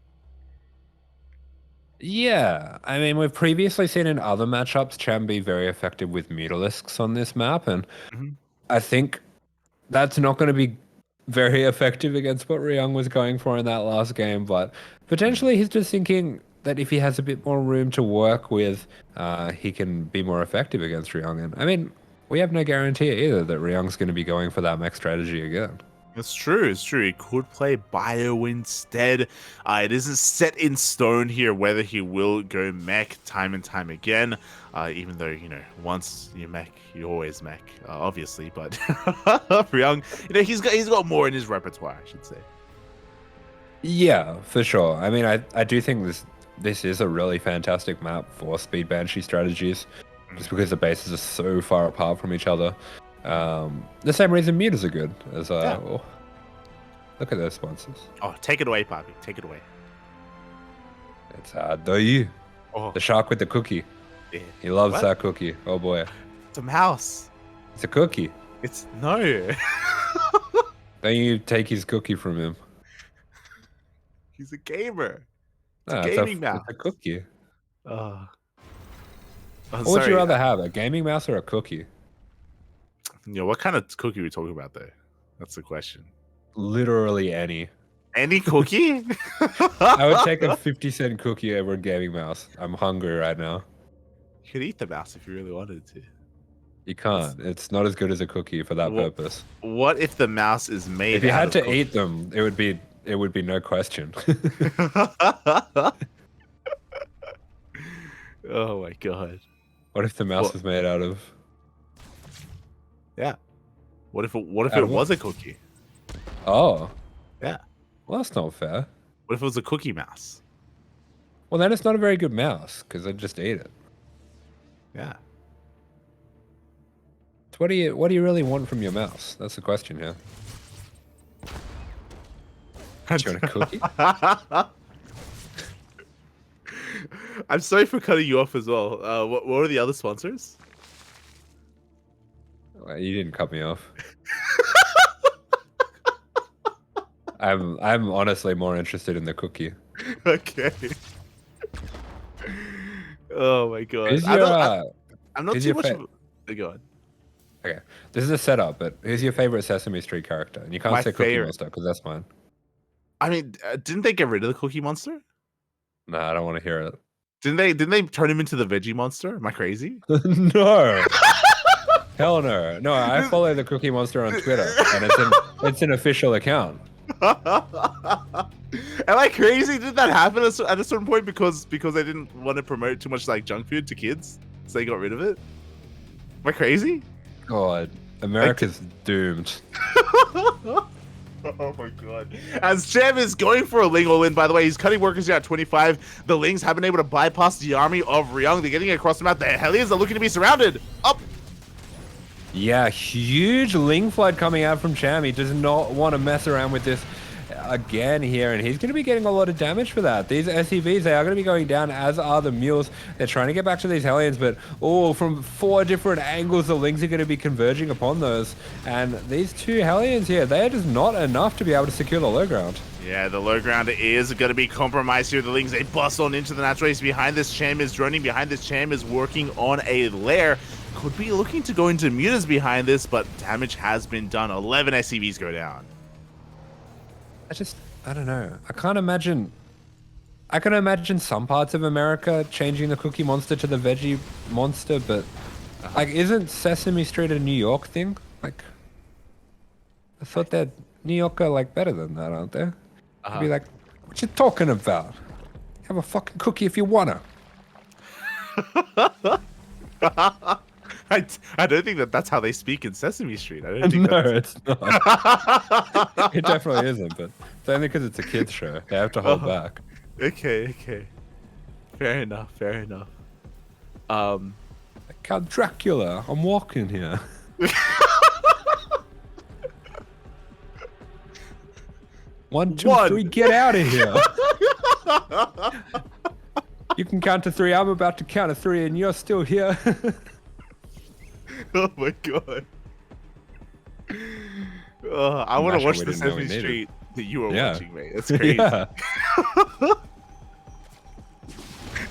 Yeah, I mean, we've previously seen in other matchups Cham be very effective with Mutalisks on this map, and Mhm. I think that's not going to be very effective against what Ryung was going for in that last game, but potentially he's just thinking that if he has a bit more room to work with, he can be more effective against Ryung. And I mean, we have no guarantee either that Ryung's going to be going for that mech strategy again. It's true. It's true. He could play Bio instead. It isn't set in stone here whether he will go mech time and time again. Even though, you know, once you mech, you always mech, obviously. But Ryung, you know, he's got more in his repertoire, I should say. Yeah, for sure. I mean, I do think this is a really fantastic map for speed banshee strategies, just because the bases are so far apart from each other. The same reason mutas are good as Yeah. oh, look at those sponsors. Oh, take it away, Poppy. Take it away. It's the Oh, the shark with the cookie. yeah. He loves What? that cookie. Oh boy, It's a mouse. it's a cookie. It's no. Don't you take his cookie from him? He's a gamer. It's a No, gaming mouse. it's a cookie. I'm What would you sorry. rather have, a gaming mouse or a cookie? You know, what kind of cookie are we talking about there? That's the question. Literally any. Any cookie? I would take a 50-cent cookie over a gaming mouse. I'm hungry right now. You could eat the mouse if you really wanted to. You can't. It's not as good as a cookie for that purpose. What if the mouse is made? If you had to cookie? eat them, it would be no question. Oh my god. What if the mouse was made out of? Yeah. What if it Out of what? was a cookie? Oh, Yeah. well, that's not fair. What if it was a cookie mouse? Well, then it's not a very good mouse because I'd just eat it. Yeah. So what do you really want from your mouse? That's the question here. Do you want a cookie? I'm sorry for cutting you off as well. What are the other sponsors? Well, you didn't cut me off. I'm honestly more interested in the cookie. Okay. Oh my god. Who's I'm your, not who's too your much fa- of a... Go on. Okay, this is a setup, but who's your favorite Sesame Street character? And you can't My say Cookie favorite- Monster because that's mine. I mean, didn't they get rid of the Cookie Monster? No, I don't want to hear it. Didn't they turn him into the Veggie Monster? Am I crazy? No. Hell no. No, I follow the Cookie Monster on Twitter, and it's an official account. Am I crazy? Did that happen at a certain point because they didn't want to promote too much like junk food to kids, so they got rid of it? Am I crazy? God, America's doomed. Oh my god. As Cham is going for a Ling all-in, by the way, he's cutting workers here at 25. The Lings have been able to bypass the army of Ryung. They're getting across the map. The Hellions are looking to be surrounded. Up. Yeah, huge Ling flood coming out from Cham. He does not want to mess around with this again here, and he's going to be getting a lot of damage for that. These SCVs, they are going to be going down, as are the mules. They're trying to get back to these Hellions, but from 4 different angles, the Lings are going to be converging upon those. And these 2 Hellions here, they are just not enough to be able to secure the low ground. Yeah, the low ground is going to be compromised here. The Lings, they bust on into the natural race. Behind this, Cham is droning. Behind this, Cham is working on a lair. Could be looking to go into mutas behind this, but damage has been done. 11 SCVs go down. I don't know. I can imagine some parts of America changing the Cookie Monster to the Veggie Monster, but like, isn't Sesame Street a New York thing? Like, I thought that New York are like better than that, aren't they? I'd be like, what you talking about? Have a fucking cookie if you wanna. I don't think that's how they speak in Sesame Street. I don't think No, that's... it's not. It definitely isn't, but it's only because it's a kid's show. They have to hold back. Okay. Fair enough. Like Count Dracula, I'm walking here. 1, 2, 3, get out of here. You can count to 3. I'm about to count to 3, and you're still here. Oh my god. I want to watch the Sesame Street that you were watching, mate. That's crazy. Yeah.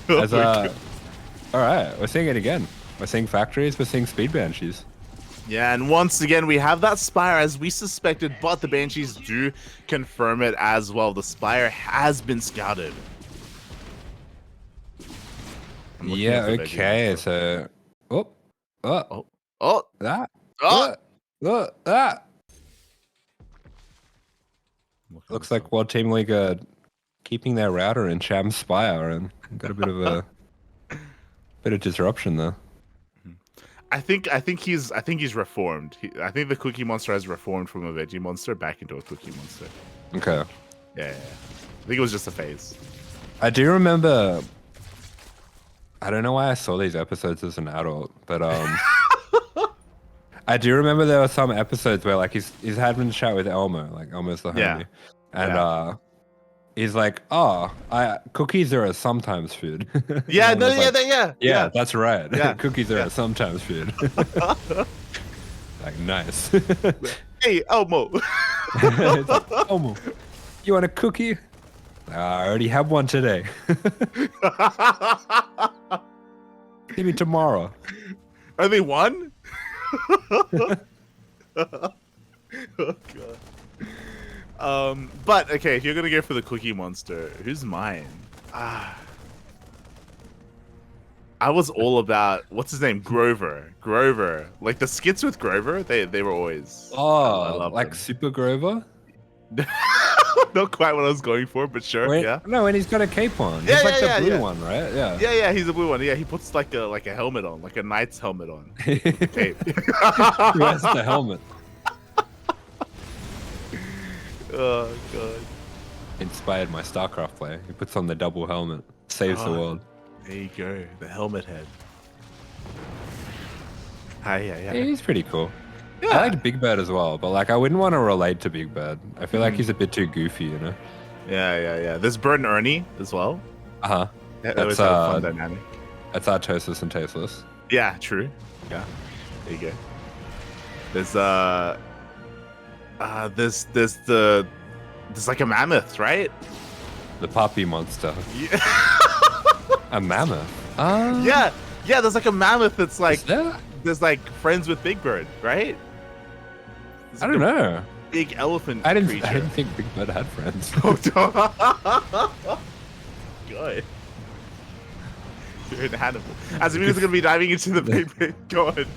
As all right, we're seeing it again. We're seeing factories. We're seeing speed banshees. Yeah, and once again, we have that Spire as we suspected, but the Banshees do confirm it as well. The Spire has been scouted. Yeah, okay, so... Oh, that, that. Looks like World Team League are keeping their router in Cham's Spire and got a bit of a... bit of disruption there. I think he's reformed. I think the Cookie Monster has reformed from a Veggie Monster back into a Cookie Monster. Okay. Yeah. I think it was just a phase. I do remember... I don't know why I saw these episodes as an adult, but I do remember there were some episodes where like he's having a chat with Elmo, like Elmo's the homie, and he's like, "Oh, cookies are a sometimes food." Yeah, no, yeah, that's right. Yeah. Cookies are a sometimes food. Like nice. Hey, Elmo. It's like, Elmo, you want a cookie? I already have one today. See me tomorrow. Are they one? Oh god. But okay, if you're gonna go for the Cookie Monster, who's mine? I was all about what's his name, Grover. Like the skits with Grover, they were always. Oh, I like them. Super Grover. Not quite what I was going for, but sure. Yeah. No, and he's got a cape on. He's Yeah, like yeah, the blue yeah. one, right? Yeah. Yeah, he's a blue one. Yeah, he puts like a helmet on, like a knight's helmet on. Cape. Who has the helmet? Oh god. Inspired my StarCraft player. He puts on the double helmet, saves the world. There you go, the helmet head. Hi, yeah. He's pretty cool. Yeah. I like Big Bird as well, but like I wouldn't want to relate to Big Bird. I feel like he's a bit too goofy, you know? Yeah. There's Bird and Ernie as well. Uh-huh. That's a fun dynamic. That's Artosis and Tasteless. Yeah, true. Yeah. There you go. There's like a mammoth, right? The puppy monster. Yeah. A mammoth? Yeah, there's like a mammoth that's like Is there? there's like friends with Big Bird, right? I don't know. Big elephant I creature. didn't think Big Bird had friends. Good. You're an animal. As if he's gonna be diving into the big God.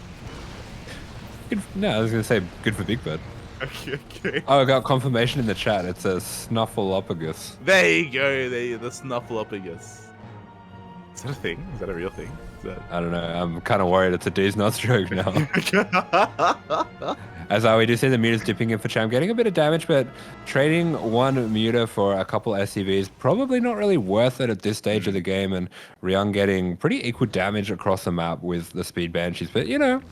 No, I was gonna say good for Big Bird. Okay. Oh, I got confirmation in the chat. It says Snuffleupagus. There you go. The Snuffleupagus. Is that a thing? Is that a real thing? I don't know. I'm kind of worried it's a D's nuts joke now. As we do see the mutas dipping in for Cham, getting a bit of damage, but trading one muta for a couple SCVs, probably not really worth it at this stage of the game, and Ryung getting pretty equal damage across the map with the Speed Banshees. But, you know,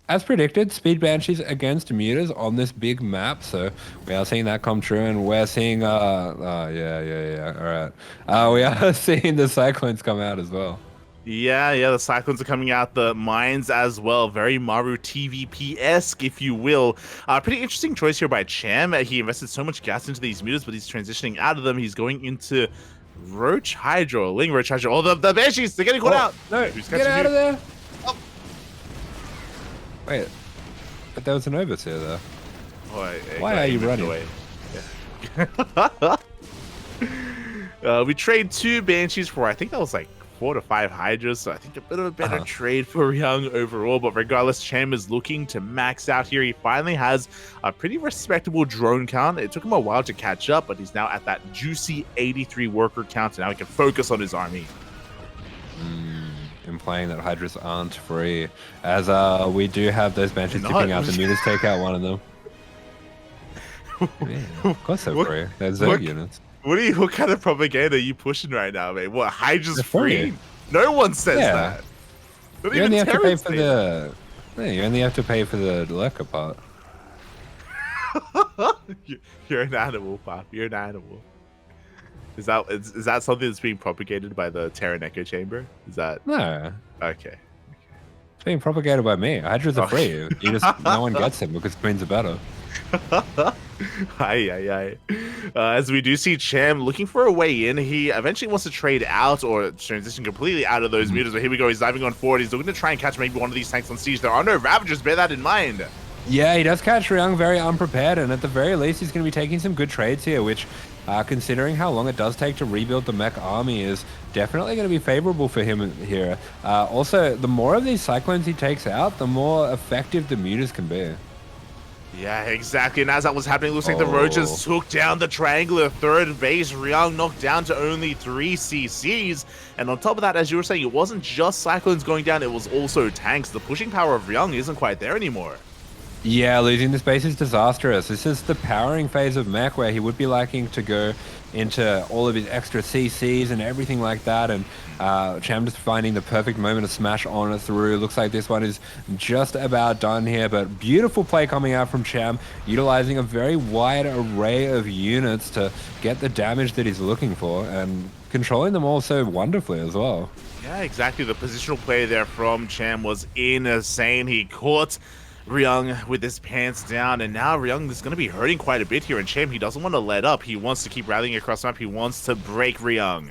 as predicted, Speed Banshees against mutas on this big map, so we are seeing that come true, and we're seeing, all right. We are seeing the Cyclones come out as well. Yeah, the Cyclones are coming out, the mines as well. Very Maru TVP-esque, if you will. Pretty interesting choice here by Cham. He invested so much gas into these mutas, but he's transitioning out of them. He's going into Roach Hydro, Ling Roach Hydro. Oh, the Banshees, they're getting caught out. No, get out of there. Oh. Wait, but there was an overseer there. Why are you running away? Yeah. We trade 2 Banshees for, I think that was like 4 to 5 Hydras, so I think a bit of a better trade for Ryung overall. But regardless, Cham is looking to max out here. He finally has a pretty respectable drone count. It took him a while to catch up, but he's now at that juicy 83 worker count, and now he can focus on his army. Implying that Hydras aren't free, as we do have those Banshees dipping out. The mutas take out one of them. Yeah, of course they're free. They're Zerg units. What kind of propaganda are you pushing right now, mate? What, Hydra's free? No one says that. You only have to pay for the. Yeah, you only have to pay for the lurker part. You're an animal, Pop. You're an animal. Is that something that's being propagated by the Terran Echo Chamber? Is that no? Okay. It's being propagated by me. Hydras are free. You just no one gets them because Queens are better. As we do see Cham looking for a way in, he eventually wants to trade out or transition completely out of those meters. But here we go. He's diving on forward. He's looking to try and catch maybe one of these tanks on siege. There are no Ravagers. Bear that in mind. Yeah, he does catch Ryung very unprepared, and at the very least, he's going to be taking some good trades here, which, considering how long it does take to rebuild the mech army, is definitely going to be favorable for him here. Also, the more of these Cyclones he takes out, the more effective the mutas can be. Yeah, exactly. And as that was happening, it looks like the Roaches took down the triangular third base. Ryung knocked down to only 3 CCs. And on top of that, as you were saying, it wasn't just Cyclones going down, it was also tanks. The pushing power of Ryung isn't quite there anymore. Yeah, losing this base is disastrous. This is the powering phase of mech where he would be liking to go into all of his extra CCs and everything like that, and Cham just finding the perfect moment to smash on it through. Looks like this one is just about done here, but beautiful play coming out from Cham, utilizing a very wide array of units to get the damage that he's looking for, and controlling them all so wonderfully as well. Yeah, exactly. The positional play there from Cham was insane. He caught Ryung with his pants down, and now Ryung is going to be hurting quite a bit here, and Cham, he doesn't want to let up. He wants to keep rallying across the map. He wants to break Ryung.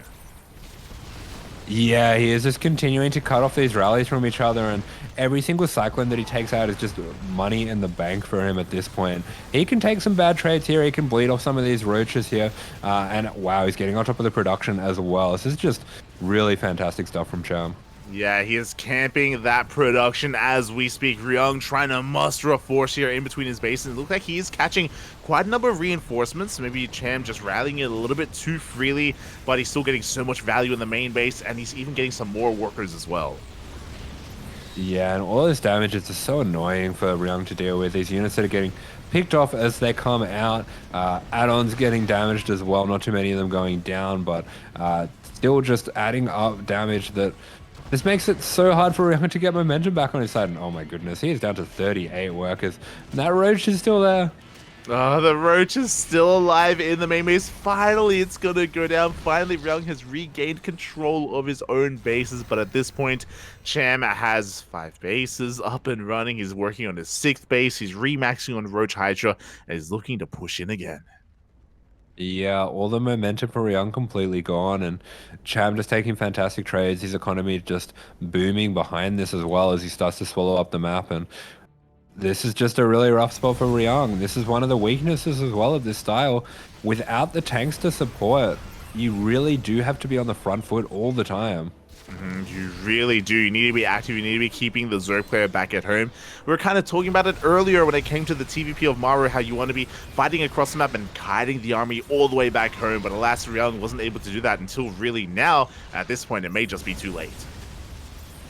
Yeah, he is just continuing to cut off these rallies from each other, and every single Cyclone that he takes out is just money in the bank for him at this point. He can take some bad trades here. He can bleed off some of these Roaches here, and wow, he's getting on top of the production as well. This is just really fantastic stuff from Cham. Yeah, he is camping that production as we speak. Ryung trying to muster a force here in between his bases. It looks like he is catching quite a number of reinforcements. Maybe Cham just rallying it a little bit too freely, but he's still getting so much value in the main base, and he's even getting some more workers as well. Yeah, and all this damage is just so annoying for Ryung to deal with. These units that are getting picked off as they come out. Add-ons getting damaged as well. Not too many of them going down, but still just adding up damage that... This makes it so hard for Ryung to get momentum back on his side. And oh my goodness, he is down to 38 workers. And that Roach is still there. Oh, the Roach is still alive in the main base. Finally, it's going to go down. Finally, Ryung has regained control of his own bases. But at this point, Cham has 5 bases up and running. He's working on his 6th base. He's remaxing on Roach Hydra. And he's looking to push in again. Yeah, all the momentum for Ryung completely gone, and Cham just taking fantastic trades. His economy just booming behind this as well as he starts to swallow up the map, and this is just a really rough spot for Ryung. This is one of the weaknesses as well of this style. Without the tanks to support, you really do have to be on the front foot all the time. You really do. You need to be active. You need to be keeping the Zerg player back at home. We were kind of talking about it earlier when it came to the TVP of Maru, how you want to be fighting across the map and guiding the army all the way back home. But alas, Ryung wasn't able to do that until really now. At this point, it may just be too late.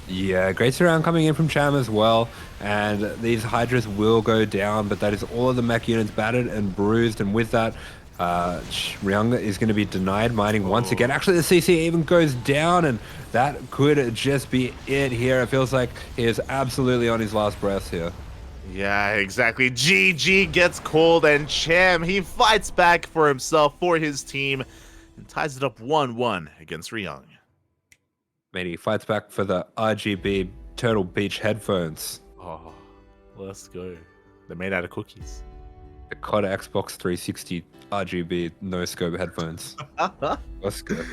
Yeah, great surround coming in from Cham as well, and these Hydras will go down, but that is all of the mech units battered and bruised, and with that, Ryung is going to be denied mining once again. Actually, the CC even goes down, and that could just be it here. It feels like he is absolutely on his last breath here. Yeah, exactly. GG gets called, and Cham, he fights back for himself, for his team, and ties it up 1-1 against Ryung. Mate, he fights back for the RGB Turtle Beach headphones. Oh, let's go. They're made out of cookies. The COD Xbox 360 RGB no-scope headphones. Let's go.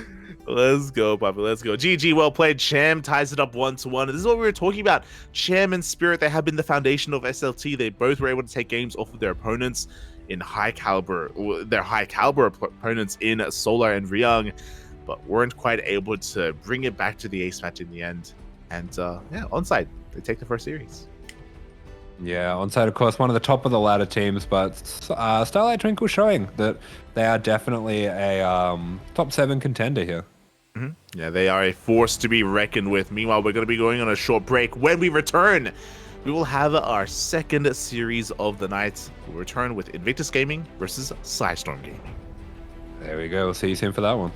Let's go, Papa. Let's go. GG, well played. Cham ties it up 1-1. This is what we were talking about. Cham and Spirit, they have been the foundation of SLT. They both were able to take games off of their opponents in high caliber, their high caliber opponents in Solar and Ryung, but weren't quite able to bring it back to the ace match in the end. And yeah, Onsyde, they take the first series. Yeah, Onsyde, of course, one of the top of the ladder teams, but Starlight Twinkle showing that they are definitely a top 7 contender here. Yeah, they are a force to be reckoned with. Meanwhile, we're going to be going on a short break. When we return, we will have our second series of the night. We'll return with Invictus Gaming versus Sidestorm Gaming. There we go. We'll see you soon for that one.